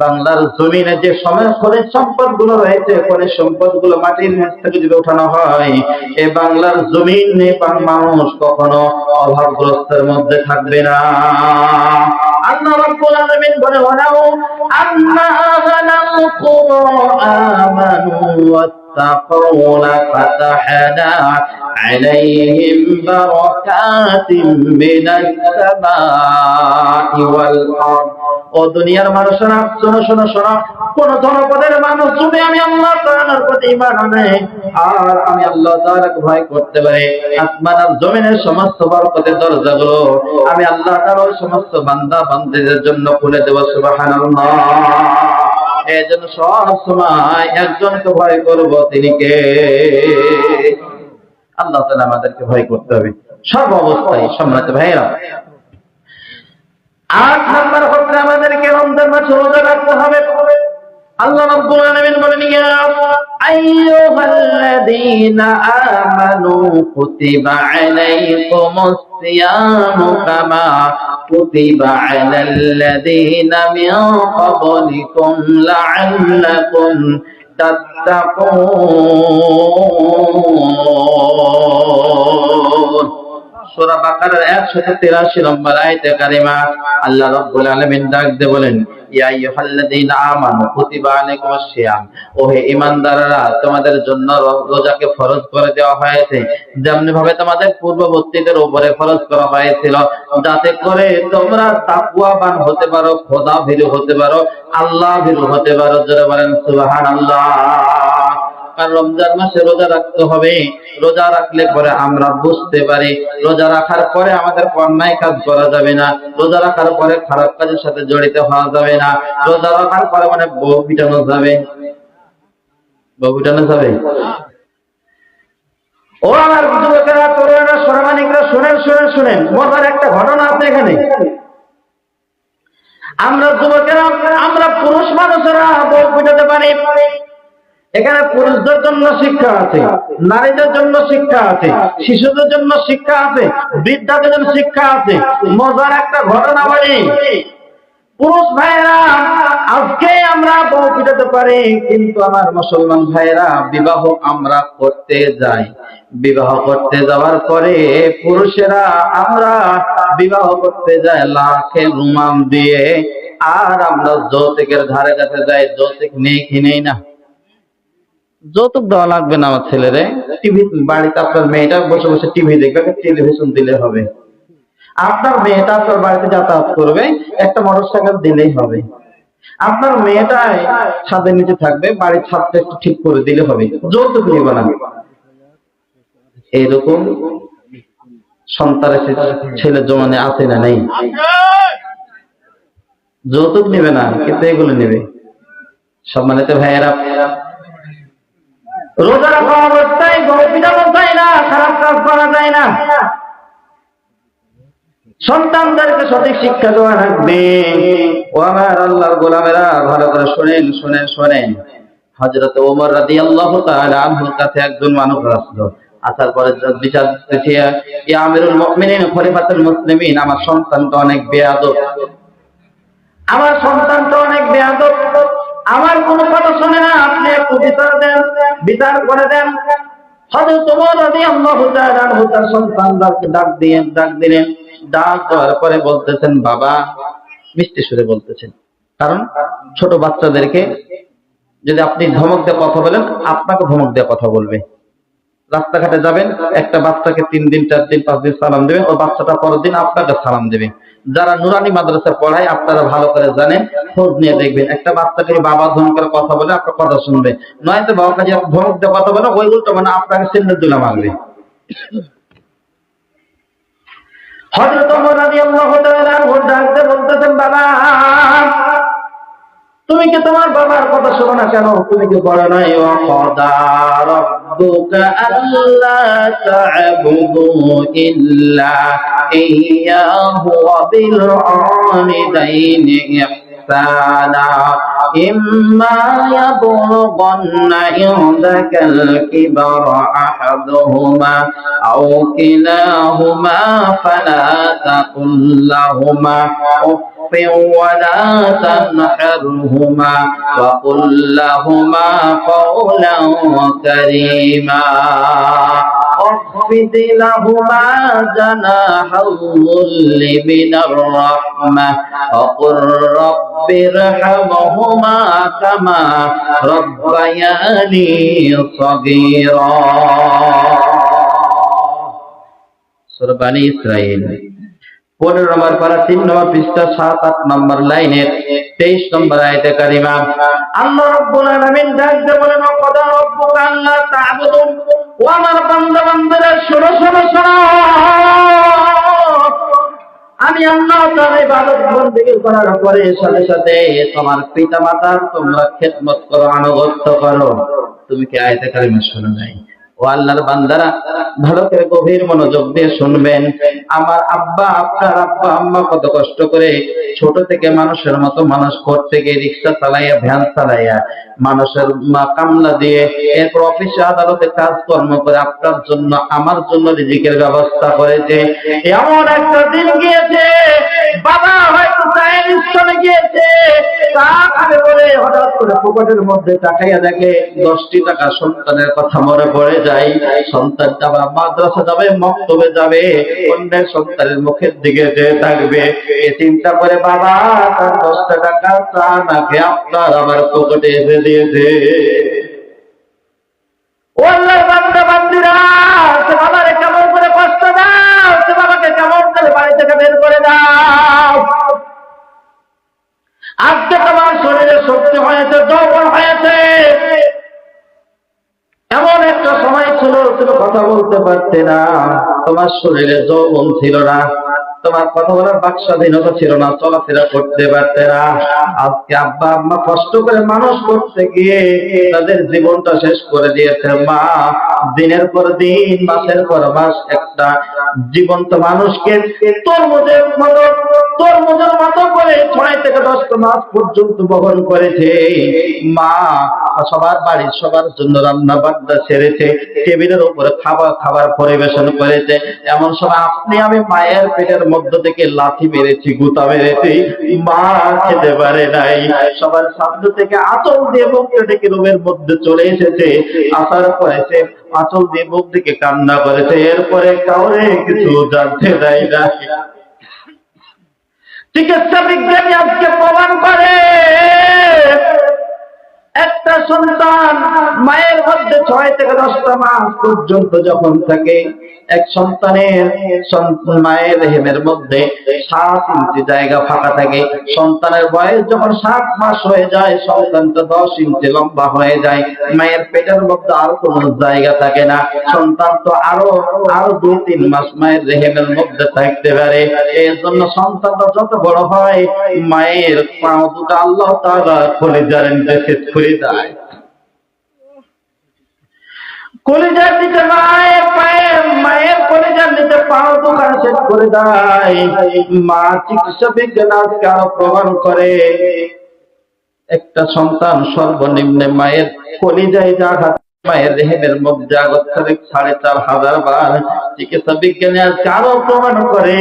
বাংলার জমিনে যে সময় খনিজ সম্পদ গুলো রয়েছে, খনিজ সম্পদ গুলো মাটির নিচ থেকে যদি উঠানো হয়, এই বাংলার জমিনে মানুষ কখনো অভাবগ্রস্তের মধ্যে থাকবে না। আল্লাহ রাব্বুল আলামিন বলে, ওয়ালাউ আন্না আহলাল কুরআ আমানু ওয়াত্তাকু লাফাতাহনা আলাইহিম বারাকাতিন মিনাস সামাই ওয়াল আরদ। ও দুনিয়ার মানুষেরা, শোনো শোনো শোনো, কোন জনপদের মানুষ যদি আমি আল্লাহ তাআলার প্রতি ঈমান আনে আর আমি আল্লাহ তাআলাকে ভয় করতে পারে, আসমান আর জমিনের সমস্ত বরকতের দরজাগুলো আমি আল্লাহ তাআলার সমস্ত বান্দা বান্দীদের জন্য খুলে দেব। সুবহানাল্লাহ। এই জন্য সব সময় একজনকে ভয় করব, তিনি কে? আল্লাহ তাআলা। আমাদেরকে ভয় করতে হবে সর্ব অবস্থায়। সম্মানিত ভাইরা, 8 নাম্বার হচ্ছে আমাদেরকে রমজান মাসে রোজা রাখতে হবে। আল্লাহ রাব্বুল আলামিন বলেন, ইয়া আইয়ুহাল্লাযীনা আমানু কুতিবা আলাইকুমুস সিয়ামু কামা কুতিবা আলাল্লাযীনা মিন ক্বাবলিকুম লাআল্লাকুম তাত্তাকুন। সূরা বাকারার 183 নম্বর আয়াতে কারিমা আল্লাহ রাব্বুল আলামিন ডাক দিয়ে বলেন, ইয়া আইয়ুহাল্লাযীনা আমানু কুতিবা আলাইকুমুস সিয়াম, ওহে ঈমানদাররা, তোমাদের জন্য রোজাকে ফরজ করে দেওয়া হয়েছে, যেমনি ভাবে তোমাদের পূর্ববর্তীদের উপরে ফরজ করা হয়েছিল, যাতে করে তোমরা তাকওয়াবান হতে পারো, খোদা ভীরু হতে পারো, আল্লাহ ভীরু হতে পারো। জোরে বলেন সুবহানাল্লাহ। কারণ রমজান মাসে রোজা রাখতে হবে। রোজা রাখলে পরে আমরা বুঝতে পারি, রোজা রাখার পরে আমাদের অন্যায় কাজ করা যাবে না, রোজা রাখার পরে খারাপ কাজের সাথে জড়িত হওয়া যাবে না, রোজা রাখার পরে মানে বউ পিটানো যাবে, বউ পিটানো যাবে। ও আমার যুবকেরা, তরুণেরা, সোনামানিকরা, শুনেন শুনেন শুনেন, মজার একটা ঘটনা আছে এখানে। আমরা যুবকেরা, আমরা পুরুষ মানুষেরা বউ পিটাতে পারি। এখানে পুরুষদের জন্য শিক্ষা আছে, নারীদের জন্য শিক্ষা আছে, শিশুদের জন্য শিক্ষা আছে, বৃদ্ধাদের জন্য শিক্ষা আছে। মজার একটা ঘটনা বলি। পুরুষ ভাইয়েরা, আজকে আমরা বউ পিটাতে পারি, কিন্তু আমার মুসলমান ভাইয়েরা বিবাহ আমরা করতে যাই, বিবাহ করতে যাওয়ার পরে পুরুষেরা আমরা বিবাহ করতে যাই লাখে রুমাল দিয়ে, আর আমরা যৌতুকের ধারে কাছে যাই, যৌতুক নেই কি নেই না? যৌতুক দেওয়া লাগবে না আমার ছেলেরে, টিভি বাড়িতে আপনার মেয়েটা বসে বসে টিভি দেখবে, টেলিভিশন দিলে হবে। আপনার মেয়েটা আপনার বাড়িতে যাতায়াত করবে, একটা মোটরসাইকেল দিলেই হবে। আপনার মেয়েটা ছাদের নিচে থাকবে, বাড়ির ছাদটা একটু ঠিক করে দিলে হবে, যৌতুক নিবে না। এরকম সন্তানের ছেলে জমানে আছে না নেই? যৌতুক নেবে না, কিন্তু এগুলো নেবে। সম্মানিত ভাইয়েরা, রোজা রাখা অবস্থায় গরু পিটানো যায় না, খারাপ কাজ করা যায় না। সন্তানদেরকে সঠিক শিক্ষা দেওয়া রাখবে। ও আমার আল্লাহর গোলামেরা, ভালো করে শোনেন শোনেন শোনেন। হযরত ওমর রাদিয়াল্লাহু তাআলা আনহুর কাছে একজন মানুষ আসলো। আসার পরে বিচার দিতেছে, ইয়া আমিরুল মুমিনিন, খলিফাতুল মুসলিমিন, আমার সন্তানটা অনেক বেয়াদব, আমার সন্তানটা অনেক বেয়াদব, আমার কোনো কথা শোনে না, আপনি একটু বিচার দেন, বিচার করে দেন। হযরত ওমর রাদিয়াল্লাহু তাআলা আনহু তার সন্তানকে ডাক দিলেন। ডাক দেওয়ার পরে বলতেছেন, বাবা, মিষ্টি সুরে বলতেছেন, কারণ ছোট বাচ্চাদেরকে যদি আপনি ধমক দিয়ে কথা বলেন, আপনাকে ধমক দিয়ে কথা বলবে। রাস্তাঘাটে যাবেন, একটা বাচ্চাকে 3 দিন 4 দিন 5 দিন সালাম দেবেন, ওই বাচ্চাটা পরের দিন আপনাকে সালাম দেবে। যারা নুরানি মাদ্রাসা পড়ায় আপনারা ভালো করে জানেন, খোঁজ নিয়ে দেখবেন, একটা বাচ্চাকে বাবা ধমক করে কথা বলে আপনার কথা শুনবে, নয়তো বাবাকে যে ধমক দিয়ে কথা বলে ওই উল্টো মানে আপনাকে সিন্নে দুলা মারবে। হযরত ওমর রাদিয়াল্লাহু তাআলা ডাকতে বলতেছেন, বাবা, তুমি কি তোমার বাবার কথা শোনো না কেন? তুমি কি বলো নাই, ওয়া ক্বাদা রাব্বুকা আল্লা তা'বুদু ইল্লা ইয়্যাহু ওয়া বিল ওয়ালিদাইনি ইহসানা ইম্মা ইয়াবলুগান্না ইনদাকাল কিবারা আহাদুহুমা আও কিলাহুমা ফালা তাকুল লাহুমা ولا تنحرهما وقل لهما قولا كريما واخفض لهما جناح الذل من الرحمة وقل رب ارحمهما كما ربياني صغيرا সূরা বনী ইসরাঈল 15 নম্বর পারা 3 নম্বর পৃষ্ঠা 7-8 নম্বর লাইনের 23 নম্বর আয়াতে কারিমা আল্লাহ রাব্বুল আলামিন ডাকতে বলেন, ক্বাদা রাব্বুকা আল্লা তা'বুদু, ও আমার বান্দা বান্দারা শোনো শোনো শোনো, আমি আল্লাহ তাআলা ইবাদত বندگی করার পরে সাথে সাথে তোমার পিতামাতার তোমরা খেদমত করো, আনুগত্য করো। তুমি কি আয়াতে কারিমা শোনো নাই? ও আল্লাহর বান্দারা, ভালো করে গভীর মনোযোগ দিয়ে শুনবেন। আমার আব্বা, আপনার আব্বা আম্মা কত কষ্ট করে ছোট থেকে মানুষের মতো মানুষ করতে গিয়ে রিক্সা চালাইয়া, ভ্যান চালাইয়া, মানুষের কামলা দিয়ে, এরপর অফিসে আদালতে কাজকর্ম করে আপনার জন্য আমার জন্য রিজিকের ব্যবস্থা করেছে। এমন একটা দিন গিয়েছে, বাবা হয়তো চাইনিজ চলে গিয়েছে, তা খাবে বলে হঠাৎ করে পকেটের মধ্যে তাকাইয়া দেখে 10টি টাকা সন্তানের কথা মনে পড়ে যায়। সন্তানটা আবার মাদ্রাসা যাবে, মক্তবে যাবে, অন্যের সন্তানের মুখের দিকে চেয়ে থাকবে। এই চিন্তা করে বাবা তার 10টা টাকা চা না খেয়ে আপনার আমার পকেটে এসে দিয়েছে। ও আল্লাহর বান্দা বান্দিরা, সে বাবারে কেমন করে কষ্ট দাও, সে বাবাকে কেমন করে বাড়ি থেকে বের করে দাও। আজকে তোমার শরীরে শক্তি হয়েছে, যৌবন হয়েছে, এমন একটা সময় ছিল তুমি কথা বলতে পারতে না, তোমার শরীরে যৌবন ছিল না, তোমার কথা বলার বাকস্বাধীনতা ছিল না, চলাফেরা করতে পারতে না। আজকে আব্বা আম্মা কষ্ট করে মানুষ করতে গিয়ে তাদের জীবনটা শেষ করে দিয়েছে। মা দিনের পর দিন, মাসের পর মাস একটা জীবন্ত মানুষকে তরমুজের মতো করে 6 থেকে 10 মাস পর্যন্ত বহন করেছে। মা সবার বাড়ির সবার জন্য রান্না বান্না ছেড়েছে, টেবিলের উপরে খাবার পরিবেশন করেছে। এমন সময় আপনি আমি মায়ের পেটের মধ্য থেকে লাথি মেরেছি, গুতা মেরেছি, মা খেতে পারে নাই। সবার সামনে থেকে আঁচল দিয়ে মুখ থেকে রুমের মধ্যে চলে এসেছে, আসার পরে সে আঁচল দিয়ে মুখ থেকে কান্না করেছে। এরপরে কাউরে কিছু জানতে দেয় না। চিকিৎসা বিজ্ঞানী আজকে প্রমাণ করে, একটা সন্তান মায়ের মধ্যে 6 থেকে 10টা মাস পর্যন্ত যখন থাকে, এক সন্তানের মায়ের রেহেমের মধ্যে 7 ইঞ্চি জায়গা ফাঁকা থাকে। সন্তানের বয়স যখন 7 মাস হয়ে যায়, সন্তানটা 10 ইঞ্চি লম্বা হয়ে যায়। মায়ের পেটের মধ্যে আর কোনো জায়গা থাকে না। সন্তান তো আরো 2-3 মাস মায়ের রেহেমের মধ্যে থাকতে পারে। এর জন্য সন্তানটা যত বড় হয়, মায়ের পা দুটো আল্লাহ তাআলা কলিজার নিচে সেট করে দেয়। কলিজার নিচে মায়ের কলিজার নিচে পাও দোকান সেট করে দেয়। মা চিকিৎসা বিজ্ঞান আজকে আরো প্রমাণ করে, একটা সন্তান সর্বনিম্নে মায়ের কলিজায় যা মায়ের রেহেমের মধ্যে আঘাত করে 4,500 বার। চিকিৎসা বিজ্ঞানী আজকে আরো প্রমাণ করে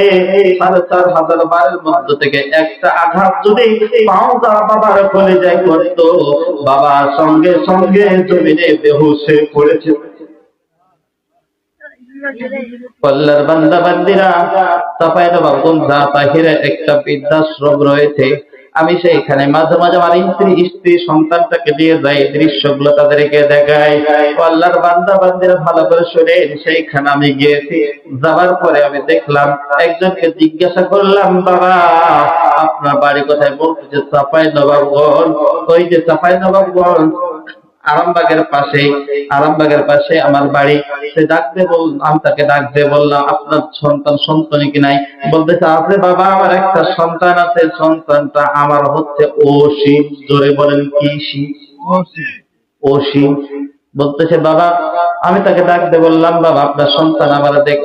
4,500 বারের মধ্যে থেকে একটা আঘাত যদি পাওয়া বাবার কলিজায় করতো, বাবা সঙ্গে সঙ্গে জমিনে বেহুশ হয়ে পড়েছে। আল্লাহর বান্দা বান্দিরা, সাফায়েতবাবগঞ্জ তাহিরে একটা বৃদ্ধাশ্রম রয়েছে। আমি সেইখানে মাঝে মাঝে আমার স্ত্রী সন্তানটাকে দিয়ে যাই, দৃশ্যগুলো তাদেরকে দেখাই। আল্লাহর বান্দা বান্দিরা ভালো করে শোনেন, সেইখানে আমি গিয়েছি। যাওয়ার পরে আমি দেখলাম, একজনকে জিজ্ঞাসা করলাম, বাবা আপনার বাড়ি কোথায়? বলতেছে চাঁপাইনবাবগঞ্জ। ওই যে চাঁপাইনবাবগঞ্জ আরামবাগের পাশে আমার বাড়ি। সে আমি তাকে ডাকতে বললাম, আপনার সন্তান কি নাই? বলতেছে আছে বাবা, আমার একটা সন্তান আছে। সন্তানটা আমার হচ্ছে অসীম। জোরে বলেন কি? অসীম। বলতেছে বাবা, আমি তাকে ডাকতে বললাম, বাবা আপনার সন্তান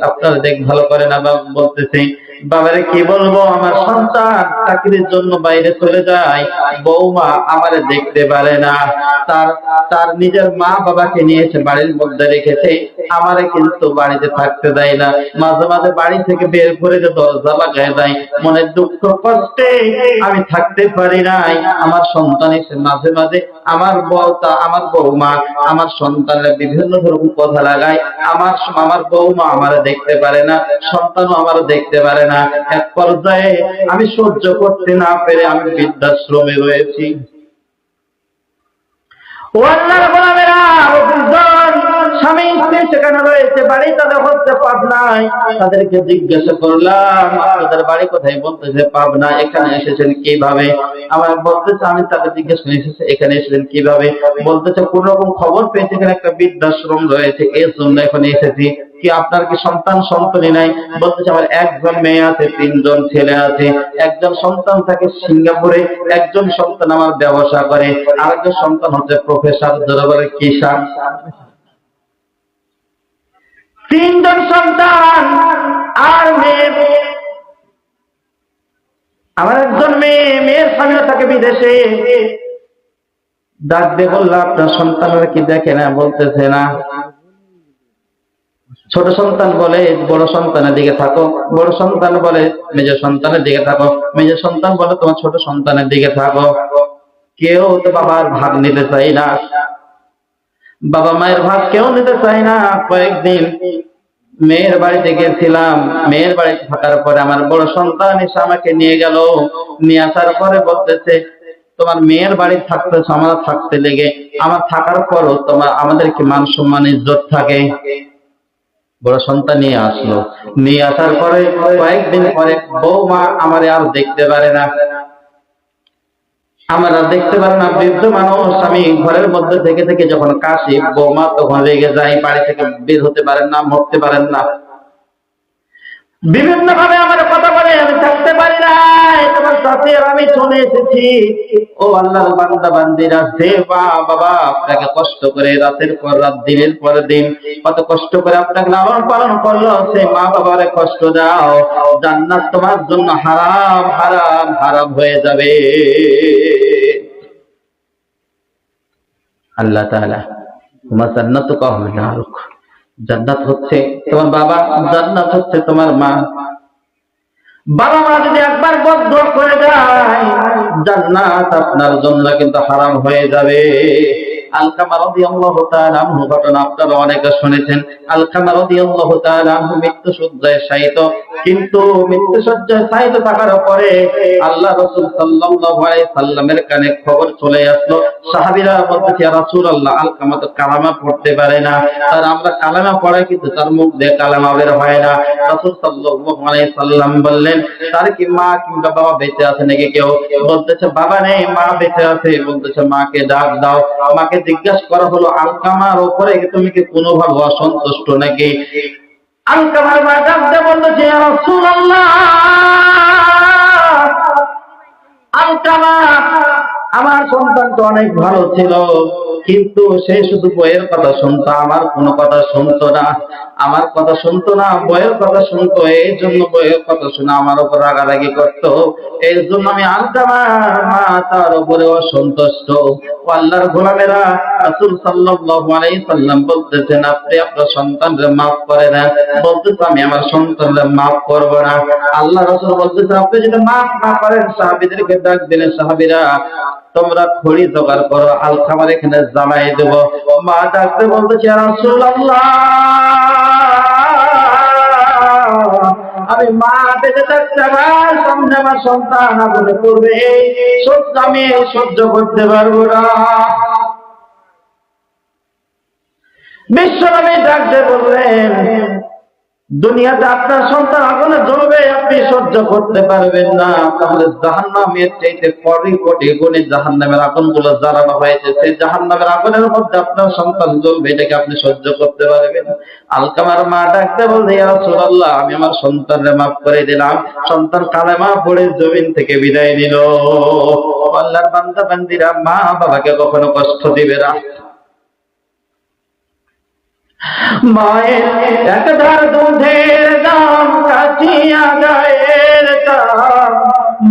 আপনার দেখ ভালো করে না। বাবা বলতেছে, বাবারে কি বলবো, আমার সন্তান চাকরির জন্য বাইরে চলে যায়, বৌমা আমারে দেখতে পারে না। তার নিজের মা বাবাকে নিয়েছে, বাড়ির মধ্যে রেখেছে, আমারে কিন্তু বাড়িতে থাকতে দেয় না। মাঝে মাঝে বাড়ি থেকে বের করে যে দরজা লাগায় দেয়। মনের দুঃখ কষ্টে আমি থাকতে পারি নাই। আমার সন্তান এসে মাঝে মাঝে আমার বৌমা আমার সন্তানের বিভিন্ন ধরনের কথা লাগায়। আমার বৌমা আমারে দেখতে পারে না, সন্তানও আমারে দেখতে পারে না। এক পর্যায়ে আমি সহ্য করতে না পেরে আমি বৃদ্ধাশ্রমে রয়েছি। ও আল্লাহর গোলামেরা, স্বামী স্ত্রী সেখানে রয়েছে, বাড়ি তাদের হচ্ছে পাবনায়। তাদেরকে জিজ্ঞাসা করলাম, আপনাদের বাড়ি কোথায়? বলতেছে পাবনা। এখানে এসেছেন কিভাবে? আমার বলতেছে, আমি তাকে জিজ্ঞেস করে এখানে এসেছেন কিভাবে? বলতেছে কোন রকম খবর পেয়েছে এখানে একটা বৃদ্ধাশ্রম রয়েছে, এর জন্য এখানে এসেছি। কি আপনার কি সন্তানই নাই? বলতেছে আমার একজন মেয়ে আছে, 3 জন ছেলে আছে। একজন সন্তান থাকে সিঙ্গাপুরে, একজন সন্তান আমার ব্যবসা করে, আরেকজন সন্তান হচ্ছে প্রফেসর। যারা বলে কিষান। 3 জন সন্তান আর মেয়ে। আমার একজন মেয়ের স্বামীরা থাকে বিদেশে। ডাক দিয়ে বললাম, আপনার সন্তানরা কি দেখে না? বলতেছে না। ছোট সন্তান বলে বড় সন্তানের দিকে থাকো, বড় সন্তান বলে মেজ সন্তানের দিকে থাকো, মেজ সন্তান বলে তোমার ছোট সন্তানের দিকে থাকো। কেউ তো বাবার ভাগ নিতে চাই না, বাবা মায়ের ভাগ কেউ নিতে চাই না। কয়েকদিন মেয়ের বাড়িতে গেছিলাম। মেয়ের বাড়িতে থাকার পরে আমার বড় সন্তান এসে আমাকে নিয়ে গেল। নিয়ে আসার পরে বলতেছে, তোমার মেয়ের বাড়ি থাকতেছ, আমার থাকতে লেগে, আমার থাকার পরও আমাদের কি মান সম্মান ইজ্জত থাকে? বড় সন্তান নিয়ে আসলো। নিয়ে আসার পরে কয়েকদিন পরে বৌমা আমারে আর দেখতে পারে না, বৃদ্ধ মানুষ। আমি ঘরের মধ্যে থেকে থেকে যখন কাশি, বৌমা তখন রেগে যায়, বাড়ি থেকে বের হতে পারেন না, মরতে পারেন না। বিভিন্ন ভাবে আমার কথা বলে, আমি থাকতে পারি না। তোমার সাথে আমি চলে এসেছি। ও আল্লাহর বান্দা বান্দিরা, যে বাবা আপনাকে কষ্ট করে রাতের পর রাত, দিনের পর দিন কত কষ্ট করে আপনাকে লালন পালন করলো, সে মা বাবারে কষ্ট দাও, জান্নাত তোমার জন্য হারাম হারাম হারাম হয়ে যাবে। আল্লাহ তাআলা তোমার জান্নাত কখন নারুক। জান্নাত হচ্ছে তোমার বাবা, জান্নাত হচ্ছে তোমার মা। বাবা মা যদি একবার বদদোয়া করে যায়, জান্নাত আপনার জন্য কিন্তু হারাম হয়ে যাবে। আলকামা রাদিয়াল্লাহু তাআলা আনহু ঘটনা আপনারা অনেকে শুনেছেন। আলকামা রাদিয়াল্লাহু তাআলা আনহু মৃত্যুশয্যায় শায়িত, কিন্তু মৃত্যুশয্যায় শায়িত থাকার পরে আল্লাহ রাসূল সাল্লাল্লাহু আলাইহি সাল্লামের কানে খবর চলে আসলো। সাহাবীরা বলতেছে, ইয়া রাসূলুল্লাহ, আলকামা তো কালামা পড়তে পারে না, আর আমরা কালামা পড়াই কিন্তু তার মুখ দিয়ে কালামা বের হয় না। রাসূল সাল্লাল্লাহু আলাইহি সাল্লাম বললেন, তার কি মা কিংবা বাবা বেঁচে আছে নাকি? কেউ বলতেছে বাবা নেই, মা বেঁচে আছে। বলতেছে মাকে ডাক দাও। মাকে জিজ্ঞাসা করা হলো, আলকামার উপরে তুমি কি কোনোভাবে অসন্তুষ্ট নাকি? আলকামার মা ডাক দিয়ে বলতেছে, ইয়া রাসূলুল্লাহ, আলকামা আমার সন্তান তো অনেক ভালো ছিল, কিন্তু সে শুধু বইয়ের কথা শুনতো, আমার কোনো কথা শুনতো না। আমার কথা শুনতো না, বইয়ের কথা শুনতো। এই জন্য বইয়ের কথা শুনে আমার উপর রাগারাগি করতো। এই জন্য আমি আলকামার মা তার উপরে অসন্তুষ্ট। আল্লাহর গোলামেরা, রাসূল সাল্লাল্লাহু আলাইহি সাল্লাম বলতেছেন, আপনি আপনার সন্তানকে মাফ করে দেন। বলতেছে আমি আমার সন্তানকে মাফ করব না। আল্লাহ রাসূল বলতেছেন, আপনি যদি মাফ না করেন, সাহাবীদেরকে ডাক দিলেন, সাহাবীরা তোমরা খড়ি জোগাড় করো, আলকামার এখানে জ্বালাই দেব। মা ডাকতে বলতেছে, ইয়া রাসূলুল্লাহ, আমি মা বেঁচে থাকতে আমার সামনে আমার সন্তান আগুনে পড়বে, এই সহ্য আমি সহ্য করতে পারবো না। বিশ্বনবী ডাকতে বললেন, দুনিয়াতে আপনার সন্তান আগুনে জ্বলবে, আপনি সহ্য করতে পারবেন না, তাহলে জাহান্নামের চাইতে কোটি গুণে জাহান্নামের আগুনগুলো জ্বালানো হয়েছে, সেই জাহান্নামের আগুনের মধ্যে আপনার সন্তান জ্বলবে, এটাকে আপনি সহ্য করতে পারবেন? আলকামার মা ডাকতে বলতে, ইয়া রাসূলুল্লাহ, আমি আমার সন্তানকে মাফ করে দিলাম। সন্তান কালেমা পড়ে জমিন থেকে বিদায় নিল। আল্লাহর বান্দা বান্দিরা, মা বাবাকে কখনো কষ্ট দিবে না। মায়ের এক ধার দুধের দাম কাটিয়া গায়ের দাম,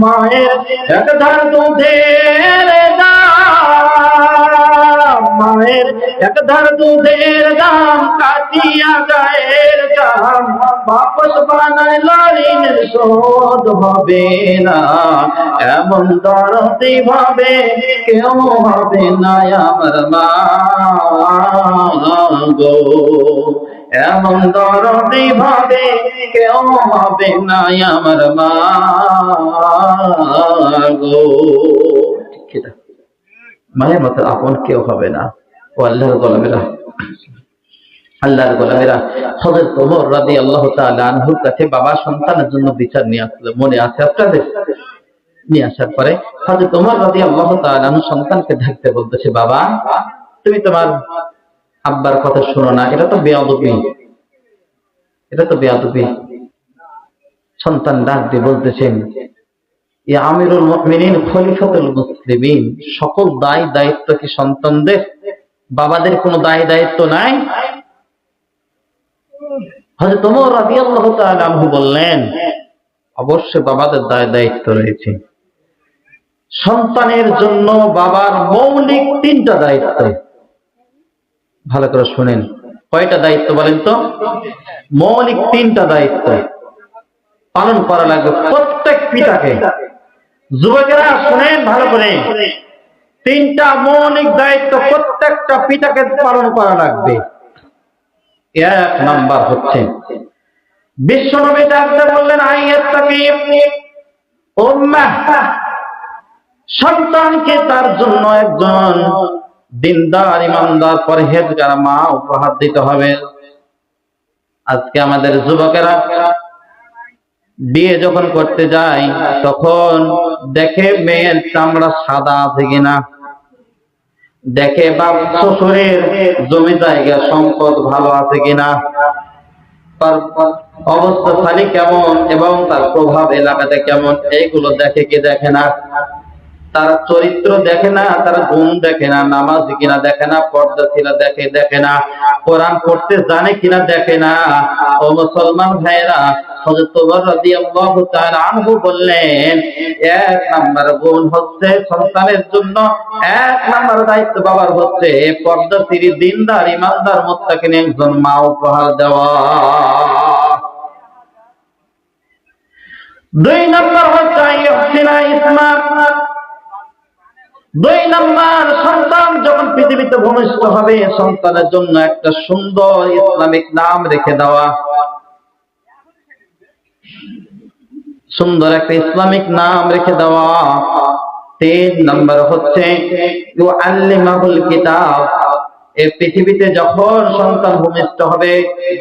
মায়ের এক ধার দুধের দাম, মায়ের এক ধার দুধের দাম কাটিয়া গায়ের দাম, বাপস বানাইল ঋণের শোধ হবে না, এমন দরদি ভাবে কেউ হবে না আমার মা গো, এমন দরদি ভাবে কেউ হবে না আমার মা গো। মায়ের মতো আপন কেউ হবে না। ও আল্লাহর গোলামেরা, আল্লাহর গোলামেরা, হযরত ওমর রাদিয়াল্লাহু তাআলা আনহুর কাছে বাবা সন্তানের জন্য বিচার নিয়ে আসলো। মনে আছে আপনাদের? নিয়ে আসার পরে হযরত ওমর রাদিয়াল্লাহু তাআলা আনহু সন্তানকে ডাকতে বলতেছে, বাবা তুমি তোমার আব্বার কথা শোনো না, এটা তো বেয়াদবি, এটা তো বেয়াদবি। সন্তান ডাক দিয়ে বলতেছেন, ইয়া আমিরুল মুমিনিন খলিফাতুল মুসলিমিন, সকল দায় দায়িত্ব কি সন্তানদের? বাবাদের কোনো দায় দায়িত্ব নাই? হযরত ওমর রাদিয়াল্লাহু তাআলা আনহু বললেন, অবশ্যই বাবাদের দায় দায়িত্ব রয়েছে। সন্তানের জন্য বাবার মৌলিক 3টা দায়িত্ব। ভালো করে শুনেন, কয়টা দায়িত্ব বলেন তো? মৌলিক 3টা দায়িত্ব পালন করা লাগবে প্রত্যেক পিতাকে। যুবকেরা শুনেন ভালো করে, 3টা মৌলিক দায়িত্ব প্রত্যেকটা পিতাকে পালন করা লাগবে। 1 নাম্বার হচ্ছে, বিশ্বনবী ডাকতে বললেন, আইয়াত্তাকি উম্মাহ, সন্তানকে তার জন্য একজন দিনদার, ইমানদার, পরহেজগার মা উপহার দিতে হবে। আজকে আমাদের যুবকেরা বিয়ে যখন করতে যায়, তখন দেখে মেয়ের চামড়া সাদা আছে কিনা, দেখে বাপ শ্বশুরের জমি জায়গা সম্পদ ভালো আছে কিনা, তার অবস্থাশালী কেমন এবং তার প্রভাব এলাকাতে কেমন, এইগুলো দেখে কি দেখে না? তার চরিত্র দেখে না, তার গুণ দেখে না, নামাজি কিনা দেখে না, পর্দাশীল দেখে না, কোরআন পড়তে জানে কিনা দেখে না। ও মুসলমান ভাইরা, হযরত ওমর রাদিয়াল্লাহু তাআলা আনহু বললেন, 1 নাম্বার গুণ হচ্ছে সন্তানের জন্য, 1 নাম্বার দায়িত্ব বাবার হচ্ছে পর্দাশীল, দিনদার, ইমানদার, মুত্তাকিন একজন মা উপহার দেওয়া। 2 নাম্বার হচ্ছে ইহসিনা ইসমা, দুই নাম্বার, সন্তান যখন পৃথিবীতে ভূমিষ্ঠ হবে সন্তানের জন্য একটা সুন্দর ইসলামিক নাম রেখে দেওয়া, সুন্দর একটা ইসলামিক নাম রেখে দেওয়া। তিন নাম্বার হচ্ছে ইউআল্লিমাহুল কিতাব। এই পৃথিবীতে যখন সন্তান ভূমিষ্ঠ হবে,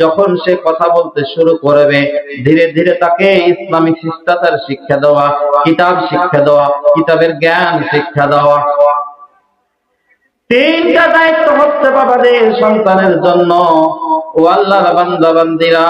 যখন সে কথা বলতে শুরু করবে, ধীরে ধীরে তাকে ইসলামিক শিষ্টাচার শিক্ষা দেওয়া, কিতাব শিক্ষা দেওয়া, কিতাবের জ্ঞান শিক্ষা দেওয়া। তিনটা দায়িত্ব হচ্ছে বাবাদের সন্তানের জন্য। ও আল্লাহর বান্দা বান্দিরা,